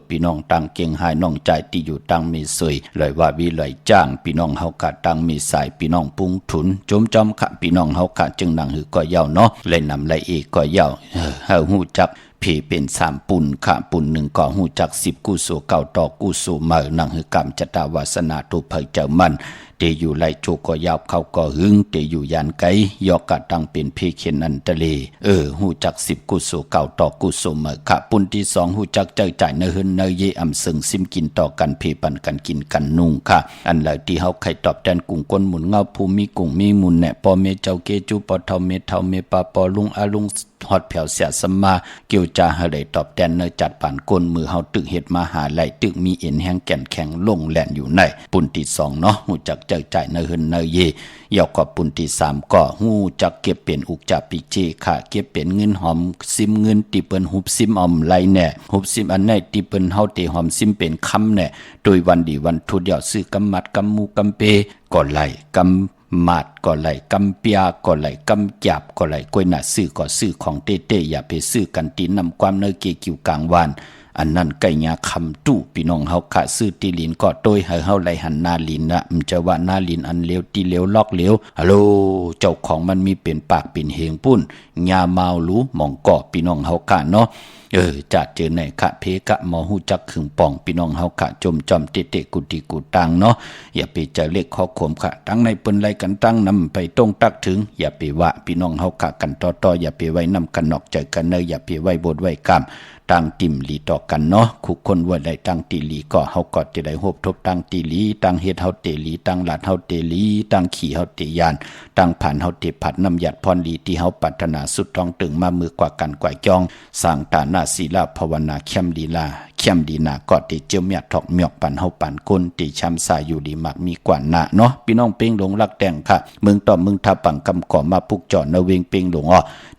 พี่น้องต่างเก่งหายน้องใจที่อยู่ต่างมีสวยเลยว่าวิเลยจ้างพี่น้องเฮาขาต่างมีสายพี่น้องปุงถุนจมจอมขะพี่น้องเฮาขาจึงนั่งหือก็ยาวเนาะเลยนำเลยเอกก็ยาวเฮาหูจักผีเป็น3ปุ่นขะปุ่น1ก็หูจัก10กุโสเก่าต่อกุโสเมื่อนังหือกรรมจตาวาสนาตุเผยเจ้ามันเตอยู่ไหลโจก็ยาวเขาก็หึงเตอยู่ยานไกยอกกะตังเป็นเพเขนอันตะเลหูจัก10กุโสเก่าต่อกุโสเมื่อขะปุ่นที่2หูจักเจ้าจ่ายเนหึนเนเยอำซึงซิมกินต่อกันเพปันกันกินกันนุ่งค่ะอันแล้วที่เฮาใครตอบแทนกุ้งก้นหมุนเงาภูมิกุ้งมีมุนแน่ปอเมเจ้าเกจูปอเทาเมเทาเมปาปอลุงอาลุงฮอดแผ่วเสียสมาเกี่ยวจาให้ได้ตอบแทนเนจัดผ่านก้นมือเฮาตึกเฮ็ดมาหาไหลตึกมีเอ็นแห้งแก่นแข็งลงแล่นอยู่ในปุ่นที่2เนาะหูจักเจ้าจ่ายเนหึนเนเยยาวกว่าปุ่นที่3ก็หูจักเก็บเป็นอุกจับปิเจค่ะเก็บเป็นเงินหอมซิมเงินที่เปิ้นหุบซิมออมไหลแน่หุบซิมอันไหนที่เปิ้นเฮาเตหอมซิมเป็นคำแน่โดยวันดีวันทุเดียวซื้อกำมัดกำมูกำเปก็ไหลกำมาดก็ไหลกำเปียก็ไหลกำจับก็ไหลกล้วยหน้าซื้อก็ซื้อของเต้ๆอย่าไปซื้อกันตีนำความเนเกกิวกลางวานอันนั้นไก่ยาคำตู้พี่น้องเฮาขะซื้อตีลินก็โดยให้เฮาไหลหันหน้าลินนะมันจะว่าหน้าลินอันเลวตีเลวลอกเลวฮัลโหลเจ้าของมันมีเป็นปากเป็นเหงปุ้นยาเมารู้หมองเกาะพี่น้องเฮาขะเนาะจัดเจอในขะเพกะหมอหูจักขึงป่องพี่น้องเฮาขะจมจอมเตะกุติกุตังเนาะอย่าไปเจอเลขข้อข่มขะตั้งในเปิ้นไล่กันตั้งนำไปตรงตักถึงอย่าไปว่าพี่น้องเฮาขะกันต่ออย่าไปไว้นำกันนอกใจกันเนยอย่าไปไว้บดไว้กรรมตั้งติ่มลีต่อกันเนาะคู่คนว่าได้ตั้งตีลีก็เฮาก็จะได้โฮบทบตั้งตีลีตั้งเฮ็ดเฮาเตลีตั้งหลาดเฮาเตลีตั้งขี่เฮาเตยานตั้งผ่านเฮาเตผัดน้ำหยัดพรลีที่เฮาปรารถนาสุดต้องตึงมามือกว่ากันกว่าจองสร้างตาหน้าศีลาภาวนาเข้มลีลาเข้มดีนาก็ติเจียวเมียถอกเมียกปันเฮาปันก้นติช้ำสายอยู่ดีมากมีกว่าหน้าเนาะพี่น้องเป้งหลงรักแต่งค่ะเมืองต่อเมืองทับปังกำก่อมาปุกจอดนเวงเป้งหลง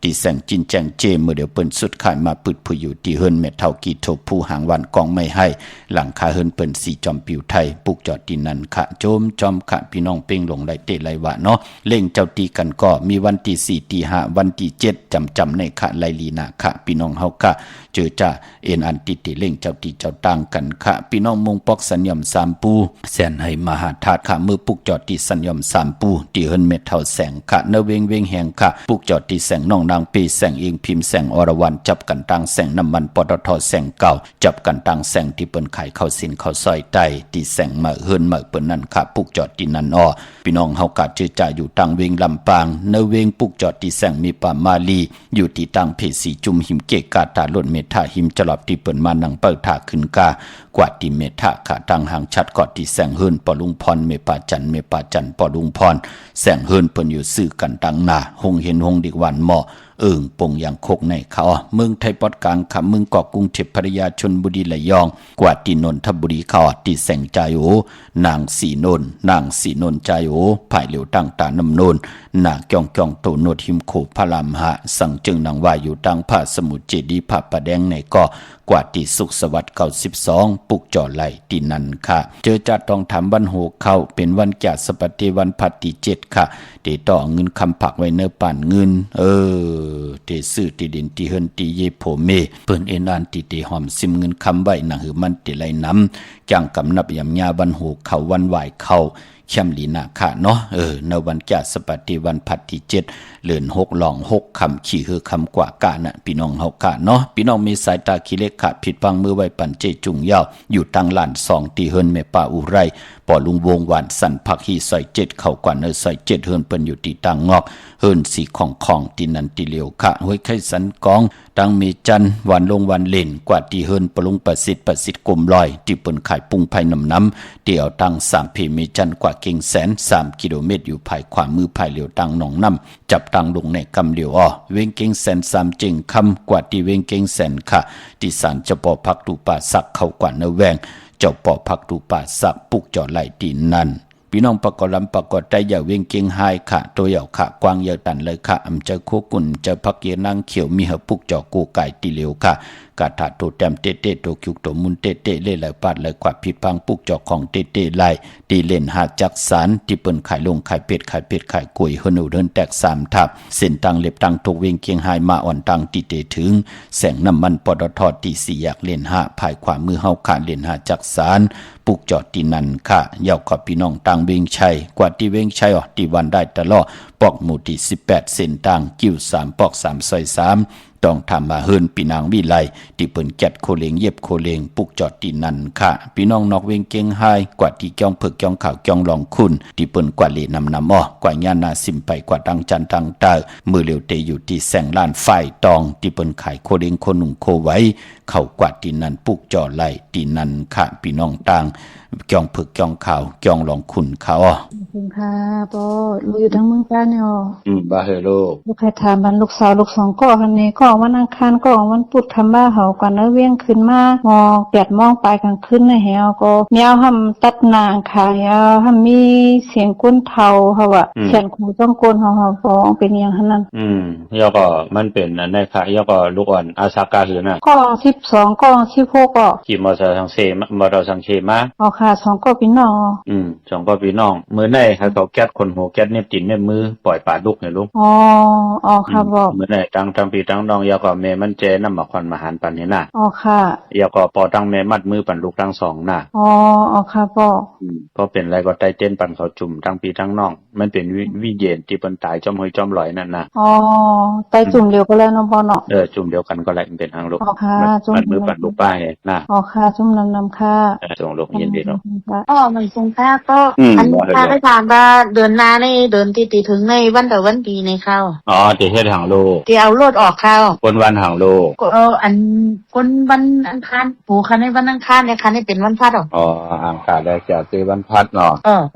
ติแสงจินแจงเจเมื่อเดี๋ยวเปิ้นสุดขายมาปึดผู้อยู่ที่เฮิรนเม็ดเท่ากีโทผู้หางวันกองไม่ให้หลังคาเฮิรนเปิ้นสีจอมปิวไทยปุกจอดที่นั่นค่ะโจมจอมค่ะพี่น้องเป้งหลงไหลเตะไหลวะเนาะเล่งเจ้าตีกันก็มีวันที่4ที่5วันที่7จำในค่ะไลลีนาค่ะพี่น้องเฮาค่ะเจอจ้าเอ็นอันติเล่งเจ้าตีเจ้าต่างกันค่ะพี่น้องมงปอกสัญญม3ปูแสนให้มหาธาตุค่ะมือปุกจอดที่สัญญม3ปูที่เฮิรนเม็ดเท่าแสงค่ะเนเวงแหงค่ะปุกจอดที่แสงน้องนางปีแสงเองพิมพ์แสงอรวรรณจับกันต่างแสงน้ำมันปตทแสงเก่าจับกันต่างแสงที่เปิ้นขายข้าวสินข้าวซอยไตที่แสงมาเฮิรนมาเปิ้นนั่นค่ะปุกจอดที่นั่นพี่น้องเฮากะเจอจ่าอยู่ต่างเวงลำปางเนเวงปุกจอดที่แสงมีป่ามาลีอยู่ที่ต่างเพสีจุมหิมเกกาตาลดเมธาหิมจลอบที่เปิ้นมานั่งเปิดท่าขึ้นกากว่าที่เมธาค่ะต่างหางชัดกอดที่แสงเฮิรนปอลุงพรเมปาจันปอลุงพรแสงเฮิรนเปิ้นอยู่ซื้อกันต่างหน้าหงเห็นหงดิกวันหม้อปงอย่างโคกในเขาเมืองไทยปอดกลางค่ะเมืองเกาะกรุงเทพภรยาชนบุรีระยองกว่าที่นนทบุรีเขาที่แสงใจโอนางสีนนใจโอภายเหลียวตั้งตาน้ำนนนางจ้องโตโนดหิมโขพระรามหะสั่งจึงนางว่าอยู่ตั้งพระสมุทรเจดีย์พระประแดงในเกาะกว่าที่สุขสวัสดิ์92ปุกจอไหลที่นั่นค่ะเจอจัดต้องทำวันโหเข้าเป็นวันแก่สปฏิวันพัดที่7ค่ะเดต่อเงินคำผักไว้เนื้อป่านเงินเตซื้อที่ดินที่เฮิรนที่เยโพเมเปิ้นเอ็นอันที่เตหอมซิมเงินคำไว้นังหือมันติไหลน้ำจังกำนับยำยาวันโหเข้าวันไหวเข้าเข้มลีนาค่ะเนาะในวันแก่สปฏิวันพัดที่7เดือน6หลอง6คำขี่คือคำกว่ากะน่ะพี่น้องเฮากะเนาะพี่น้องมีสายตาขี้เล็กขาดผิดฟังมือไว้ปั่นเจจุงยาวอยู่ทางลาน2ที่เฮิรนแม่ป่าอุไรปอลุงวงหวานสันผักฮีซอย7เข้ากว่าเนซอย7เฮิรนเปิ้นอยู่ที่ต่างงอกเฮิรนสีของที่นันติเหลียวค่ะห้วยไข่สันกองตังเมจันวันลงวันเล่นกว่าที่เฮิรนปลุงประสิทธิ์กลมลอยที่เปิ้นขายปุ้งไผ่น้ำเดี่ยวตัง3เพเมจันกว่าเก่งแสน3กิโลเมตรอยู่ภายขวามือภายเหลียวตังหนองน้ำจับตังลงในกำเหลียวเวงเก่งแสน3จึงคำกว่าที่เวงเก่งแสนค่ะที่ศาลเจ้าป่อพักตูป่าสักเข้ากว่าเนแวงเจ้าป่อพักตูป่าสักปุกจอไหลที่นั่นพ พี่น้องประกอบลำประกอบใจอย่าเวียงเกียงไฮค่ะตัวเหยาค่ะกวางเยาตันเลยค่ะเจอโคกุนเจอพักเกียนางเขียวมีเหปุกจอกูไก่ตีเหลวค่ะกาถาตัวแต้มเตเตตัวคิวตัวมุนเตเตเล่ไหลปาดไหลกวาดผิดพังปุกจอของเตเตไหลตีเล่นหาจักสารที่เปิ้นขายลงขายเป็ดกุยเฮนูเดินแตก3ทับเส้นตังเล็บตังตกเวียงเกียงไฮมาอ่อนตังตีเตถึงแสงน้ำมันปตทตี4อยากเล่นหาภายขวามือเฮาขาเล่นหาจักสารปุกจอดตีนันค่ะยาวขอพี่น้องตังเวียงชัยกว่าที่เวียงชัยออกตีวันได้ตลอดปอกหมู่ที่18เส้นตังกิ้ว3ปอก3ซอย3ต้องทำมาเฮินพี่นางวิไลที่เปิ้นแกดโคเลงเย็บโคเลงปุกจอดตีนันค่ะพี่น้องนอกเวียงเกียงไฮกว่าที่จ้องเผือกจ้องข่าวจ้องลองคุณที่เปิ้นกว่าเลนำอ้อกว่าญาณาสิมไปกว่าดังจันตังตามือเหลียวเตอยู่ที่แสงล้านไฟตองที่เปิ้นขายโคเลงโคหนุ่มโคไว้เข้ากว่าตีนันปุกจอดไหลตีนันค่ะพี่น้องต่างจ้องเผือกจ้องข่าวจ้องลองคุณเขา
คุณค่ะปอลูกอยู่ทั้งเมืองกาญเนี่ย
บ้าเฮโล
ลูกใครถามบันลูกสาวลูก2ก็คันนี้ก็วันอังคารก็วันพุธคำบ้าเฮาก่อนเวียงขึ้นมามอง8 โมงปลายกลางคืนในแฮวก็แมวหำตัดนางขายหำมีเสียงก้นเทาเฮาว่าเสียงหูต้องก้นเฮาฟ้องเป็นอย่างนั้น
ยอก็มันเป็นอันนั้นค่ะยอก็ลูกอ่อนอาสากาหือน่ะ
ก็12ก็16ก็
ขี่มอเตอร์สังเซมอเตอร์สังเซมา
ค่ะ2ก็พี่น้อง
2ก็พี่น้องมื้อไหนให้เขาแก๊สคนหัวแก๊สเน็บตีนเน็บมือปล่อยปาดลูกให้ลูก
ค่ะบอก
มื้อไหนตั้งพี่ตั้งน้องยอก็แม่มันเจนำมาควันมาหารปันนี่น่ะ
ค่ะ
ยอก็ปอตั้งแม่มัดมือปันลูกทั้ง2น่ะ
ค่ะบอก
พอเป็นไรก็ไตเต้นปันเขาจุ่มทั้งพี่ทั้งน้องมันเป็นวิเย็นที่เปิ้นตายจอมห้อยจอมลอยนั่นน่ะ
ไตจุ่มเดียวก็แล้วเนาะพ่อเนาะ
จุ่มเดียวกันก็แหละเป็นทางลูก
ค่ะ
จุ่มมือปันลูกป้ายน่ะ
ค่ะจุ่มนำค่ะ
ส่งลูกยินดีเนาะ
มันสงค่าก็อันพาไปถามว่าเดินหน้าในเดินที่ถึงในวันแต่วันปีในเข้า
ที่เฮ็ดหางลูก
ที่เอารถออกเข้า
คนวันหางลูก
ก็อันคนวันอังคารปู่คันในวันอังคารเนี่ยคันนี้เป็นวันพัด
อังคารได้จะซื้อวันพัดเนาะ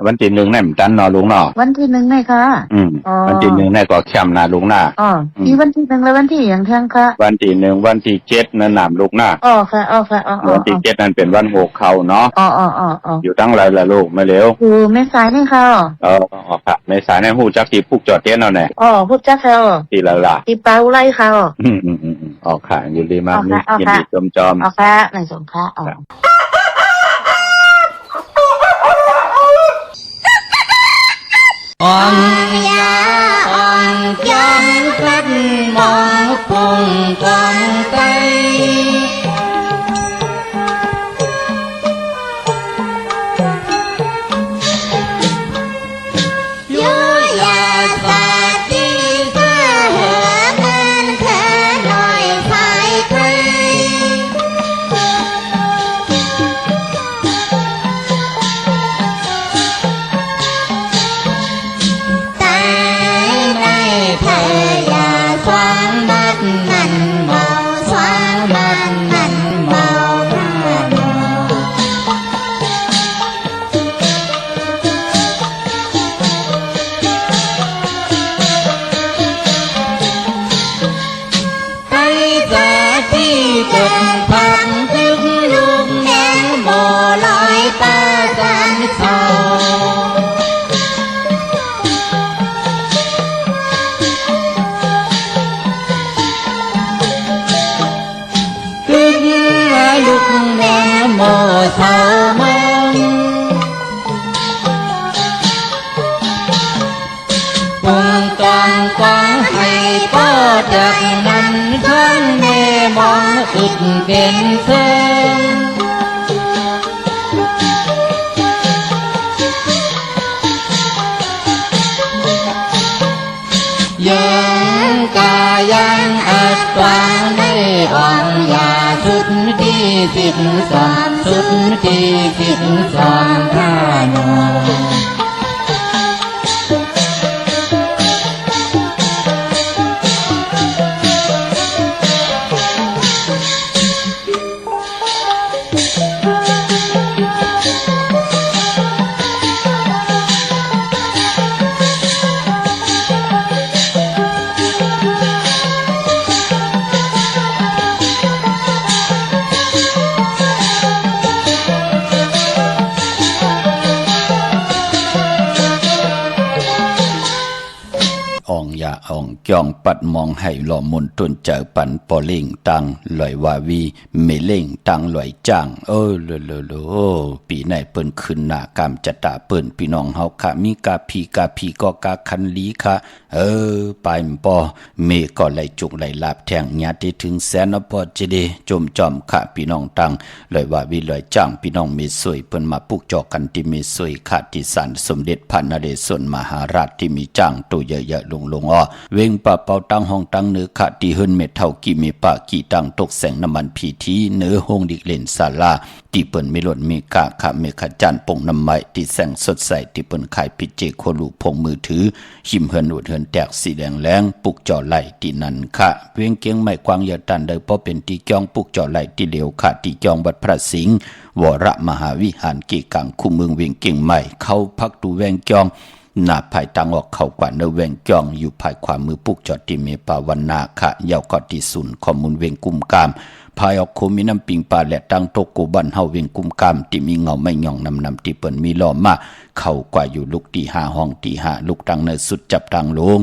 วันที่1นี่มันตันเนาะลุงเนาะ
วันที่1นี่ค่ะ
วันที่1นี่ก็แคมนาลุงน่ะ
มีวันที่1และวันที่อย่างเที่ยงค่ะ
วันที่1วันที่7นั่นนำลูกน่ะ
ค่ะค่ะ
วันที่7นั่นเป็นวันโหกเข้าเนาะอยู่ตั้งหลายละลูกมาเร็ว
ไม่สายนี่ค่ะ
ค่ะไม่สายในฮู้จักที่ผูกจอดเต้นเอาแน่
ฮู้จักค่ะ
ที่ละล่ะ
ที่เปาไล่ค่ะ
ค่ะยินดีมากยินดีจอม
ค่ะในสงขลา
ยาย้ำพัดมองพงกองไตเป็นเธอยังกายังอัดวางในอ่อนยาสุดที่13สุดที่13ท่าน
อ่องยาอ่องจ้องปัดมองให้หล่อมนต้นเจอปันปอเล่งตังลอยวาวีเมเล่งตังลอยจ้างโลปีไหนเปิ้นขึ้นหน้ากามจะตาเปิ้นพี่น้องเฮาค่ะมีกาพีก็กาคันลีค่ะไปมปอเมก็ไหลจุกไหลลาบแทงญาติถึงแสนพอจะเดจมจอมค่ะพี่น้องตังลอยวาวีลอยจ้างพี่น้องเมสวยเปิ้นมาปลูกจอกันที่เมสวยค่ะที่ศาลสมเด็จพระนเรศวรมหาราชที่มีจ้างตัวเยอะๆลงอ้อเวงปะเป่าตั้งห้องตั้งเนื้อค่ะที่เฮิรนเม็ดเท่ากี่เมปะกี่ตั้งตกแสงน้ำมันพีทีเนื้อห้องดิกเล่นศาลาที่เปิ้นมีรถมีกะค่ะเมฆจันปงน้ำไม้ที่แสงสดใสที่เปิ้นขายพิเจโคลูพงมือถือชิมเฮิรนอุดเฮิรนแตกสีแดงแรงปุกจ่อไหลที่นั่นค่ะเวียงเกียงไม้กวางเยอะตันเด้อเพราะเป็นที่จ้องปุกจ่อไหลที่เหลวค่ะที่จ้องวัดพระสิงห์วรมหาวิหารเกกังคุเมืองเวียงเกียงใหม่เข้าพักดูแวงจองหน้าภายตังออกเข้ากว่าเนแวงจองอยู่ภายขวามือปุกจอดที่เมปาวันนาค่ะยาวกอที่ศูนย์ข้อมูลเวียงกุมกามภายออกโคมีน้ำปิงปลาและตั้งโตกูบันเฮาเวียงกุมกามที่มีเงาไม่หย่องนำที่เปิ้นมีล้อมาเข้ากว่าอยู่ลูกที่5ห้องที่5ลูกตังเนสุดจับตังลง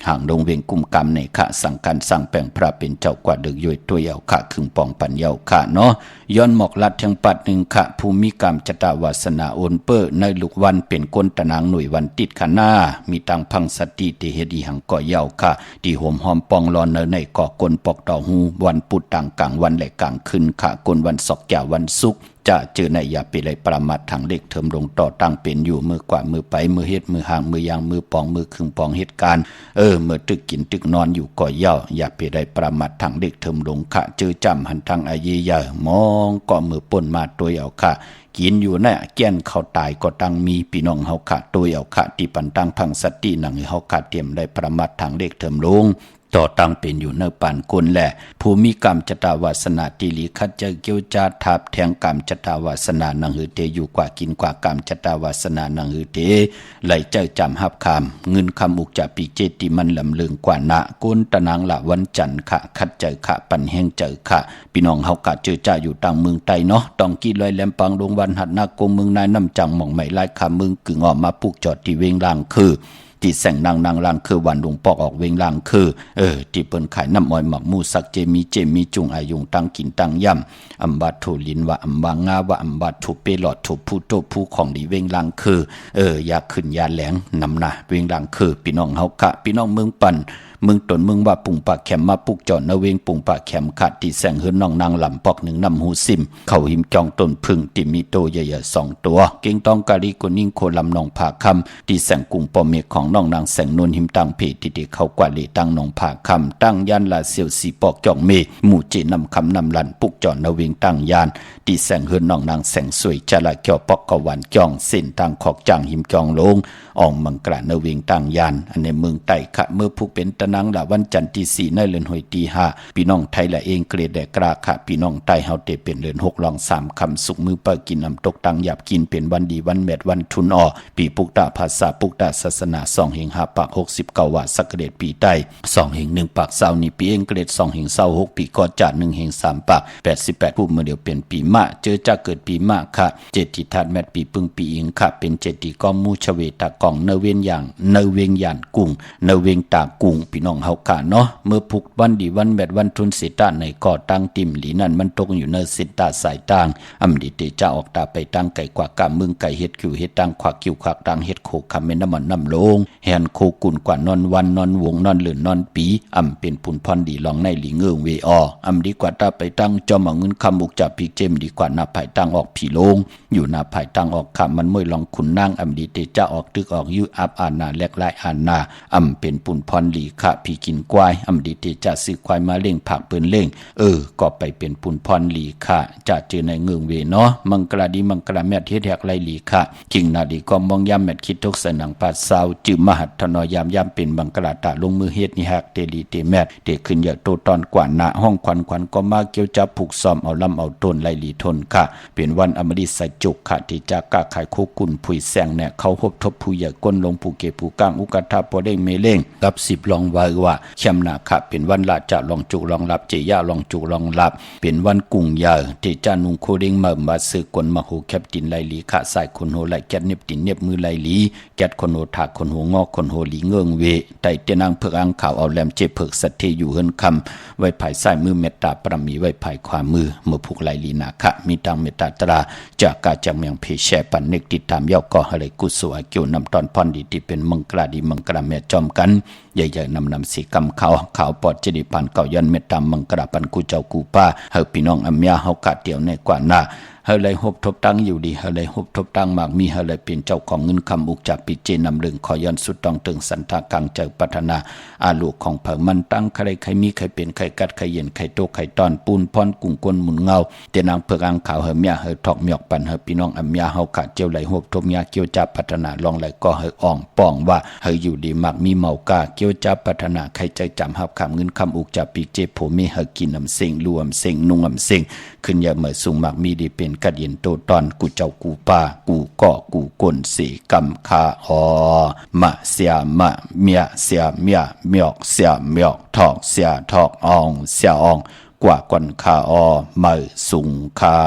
ห่างดงเวียงกุมกามในค่ะสั่งการสั่งแปลงพระเป็นเจ้ากว่าดึกย่อยตัวเยาค่ะครึ่งปองปัญเยาค่ะเนาะย้อนหมอกลัดทั้งปัดหนึ่งค่ะภูมิกรรมจตาวาสนาโอนเปอร์ในลูกวันเป็นก้นตะนางหน่วยวันติดขณามีตังพังสติเตเฮดีหังก่อเยาค่ะที่ห่มหอมปองรอนในก่อกลปอกต่อหูวันปุดต่างกลางวันและกลางคืนค่ะกลวันศอกแก่วันศุกร์จะเจอในอย่าไปเลยประมาททางเลขเทิมลงต่อตั้งเป็นอยู่มือกว่ามือไปมือเฮ็ดมือห่างมือยางมือปองมือครึ่งปองเหตุการณ์เมื่อตึกกินตึกนอนอยู่ก่อเย่าอย่าไปเลยประมาททางเลขเทิมลงค่ะเจอจำหันทางอายียามองก็มือป่นมาตัวเอาค่ะกินอยู่น่ะแก่นเข้าตายก็ตั้งมีพี่น้องเฮาค่ะตัวเอาค่ะที่ปันตั้งพังสติหนังเฮาค่ะเตรียมได้ประมาททางเลขเทิมลงต่อตั้งเป็นอยู่เนื้อปานกุลแหละภูมิกรรมจตาวาสนาติลิคัจเจเกียวจาทับแทงกรรมจตาวาสนานังหือเตอยู่กว่ากินกว่ากรรมจตาวาสนานังหือเตไหลเจ้าจำหับคำเงินคำอุกจะปีเจติมันลำเลืองกว่านะกุนตะนางละวันจันทร์ค่ะคัดเจอค่ะปันแห้งเจอค่ะพี่น้องเฮากะเจอจ้าอยู่ต่างเมืองไตเนาะต้องกี้ลอยแหลมปังลงวันหัดนาโกเมืองนายน้ำจังหม่องไหมลายคำเมืองกึ่งออกมาปลูกจอดที่เวงลางคือที่แสงนางลางคือวันหลวงปอกออกเวงลางคือที่เปิ้นขายน้ำอ้อยหมักมูสักเจมีจุงอายุงตั้งกินตั้งย่ำอัมบาถูลินว่าอัมบางาว่าอัมบาถูเปหลอดถูผู้โตผู้ของดีเวงลางคืออยากขึ้นยาแหลงนำนะเวงลางคือพี่น้องเฮากะพี่น้องเมืองปั่นเมืองตนเมืองว่าปุ่งปากแขมมาปุกจอดนเวงปุ่งปากแขมขาดที่แสงเฮือนน้องนางลำปอกหนึ่งนำหูซิมเข้าหิมจองต้นพึ่งที่มีโตใหญ่ๆ2ตัวเก่งต้องกะลีกนิ่งโคลำนองผาคำที่แสงกุงปอเมฆของน้องนางแสงนวลหิมตังเพที่เข้ากว่าลีตั้งนองผาคำตั้งยานลาเซียวสีปอกจองเมหมู่เจนำคำนำลันปุกจอดนเวงตั้งยานที่แสงเฮือนน้องนางแสงสวยจละเกี่ยวปอกกวันจองเส้นทางขอกจางหิมจองลงออกมังกระนเวงตั้งยานอันในเมืองไต่ขะเมื่อผู้เป็นตะนางละวันจันทร์ที่4ในเดือนหอยที่5พี่น้องไทยละเองเกรดแดกราค่ะพี่น้องไทยเฮาเตเป็นเดือน6ลอง3คำสุกมือปากินน้ำตกตังหยับกินเป็นวันดีวันแมดวันทุนอปีปุกตะภาษาปุกตะศาสนา2แห่ง5ปาก69ว่าสักเดชปีใต้2แห่ง1ปาก20นี่ปีเองเกรด2แห่ง26ปีกอจา1แห่ง3ปาก88ผู้เมื่อเดียวเป็นปีมะเจอจะเกิดปีมะค่ะเจติธาตุแมดปีปึงปีอิงค่ะเป็นเจติกอมูชเวตากองเนเวียนอย่างเนเวียงยานกุ้งเนเวียงตากุ้งพี่น้องเฮาค่ะเนาะเมื่อพุกวันดีวันแมดวันทุนสิตาในก่อตั้งติ่มหลีนั่นมันตกอยู่เนสิตาสายต่างอำดิเตจะออกตาไปตั้งไก่กว่ากามมึงไก่เฮ็ดคิวเฮ็ดตั้งขวากคิวขวากตั้งเฮ็ดโคคำเมน้ำมันน้ำลงแหนโคกุนกว่านอนวันนอนวงนอนเหลือนนอนปีอำเป็นปุนพรดีลองในหลีเงืองเวออำดีกว่าตาไปตั้งจอมเงินคำบุกจับปีเจมดีกว่าหน้าภายตั้งออกผีลงอยู่หน้าภายตั้งออกคำมันมวยลองขุนนั่งอำดิเตจะออกตึกออกยุอับอานาแลกลายอานาอำเป็นปุนพรหลีขะพี่กินกวายอำดิเตจะซื้อควายมาเล่งผักเปิ้นเล่งก็ไปเป็นปุนพรหลีค่ะจะเจอในเงืองเวเนาะมังกราดีมังกราแมทเฮ็ดแหกไรหลีค่ะจิงนาดีก็มองยามแมทคิดทุกสนังปาสาวจืมหัตถนอยามเป็นมังกราตาลงมือเฮ็ดนี่หักเตลีเตแมทเตขึ้นอย่าโตตอนกว่าหน้าห้องควันก็มาเกี่ยวจับผูกซ้อมเอาลำเอาต้นไรหลีทนค่ะเป็นวันอมฤตใส่จุกค่ะที่จะกะขายโคกุนผุยแสงเนี่ยเขาพบทบผู้ใหญ่ก้นลงผู้เก็บผู้ก้างอุกทาปอเด้งเมเล่งกับ10ลองวา ว่าชำนาคะเป็นวันละจะลองจุลองรับเจยะลองจุลองรับเป็นวันกุ่งยาเจจานุงโคเด้งมามาซื้อกวนมาโหแคบตินไลลีขะสายคนโหไหลแกดเน็บตินเน็บมือไลลีแกดคนโหถากคนโหงอกคนโหหลีเงื่องเวไตเตนางเพิกอังข่าวเอาแหลมเจเพิกสัตเทอยู่เฮินคำไว้ภายซ้ายมือเมตตาปรมีไว้ภายขวามือเมื่อผูกไลลีนาคะมีตังเมตตาตราจากกาจังเมียงเพแชปันเนกติดตามเย้าก็อะไรกุศลเกี่ยวนำตอนพรดีที่เป็นมังกราดีมังกราแม่จอมกันใหญ่ๆนำสีกำขาวปอดเจดีพันเก่ายันเมตตามังกราปันกูเจ้ากูป้าเฮาพี่น้องอัมยาเฮากะเตียวในกว่าหน้าเฮาเลยฮบทบตั้งอยู่ดีเฮาเลยฮบทบตั้งมากมีเฮาเลยเป็นเจ้าของเงินคำอุกจากปิเจนำเรื่องขอยันสุดต้องถึงสันทากังเจอพัฒนาอาลูกของเผ่ามันตั้งใครใครมีใครเป็นใครกัดใครเย็นใครโตใครตอนปูนพรกุ่งกลหมุนเงาเตนางเพิกอังขาวเฮาเมียเฮาทอกเมียกปันเฮาพี่น้องอัมยาเฮากะเจียวไหลฮบทบยาเกี่ยวจับพัฒนาลองไหลก็เฮาอ่องป้องว่าเฮาอยู่ดีมากมีเมากาเกี่ยวจับพัฒนาใครใจจำหับคำเงินคำอุกจากปิเจโผมีเฮากินน้ำเสียงรวมเสียงนุ่งน้ำเสียงขึ้นอย่าเหมือสูงมากมีดีเป็นกัดเย็นโตตอนกูเจ้ากูป้ากูก็กูกลสีกำคาหอมะเสียมะเมียเสียเมียเมียกเสียเมียกทอกเสียทอกอองเสียอองกว่ากวนคาอเหมือสูงคา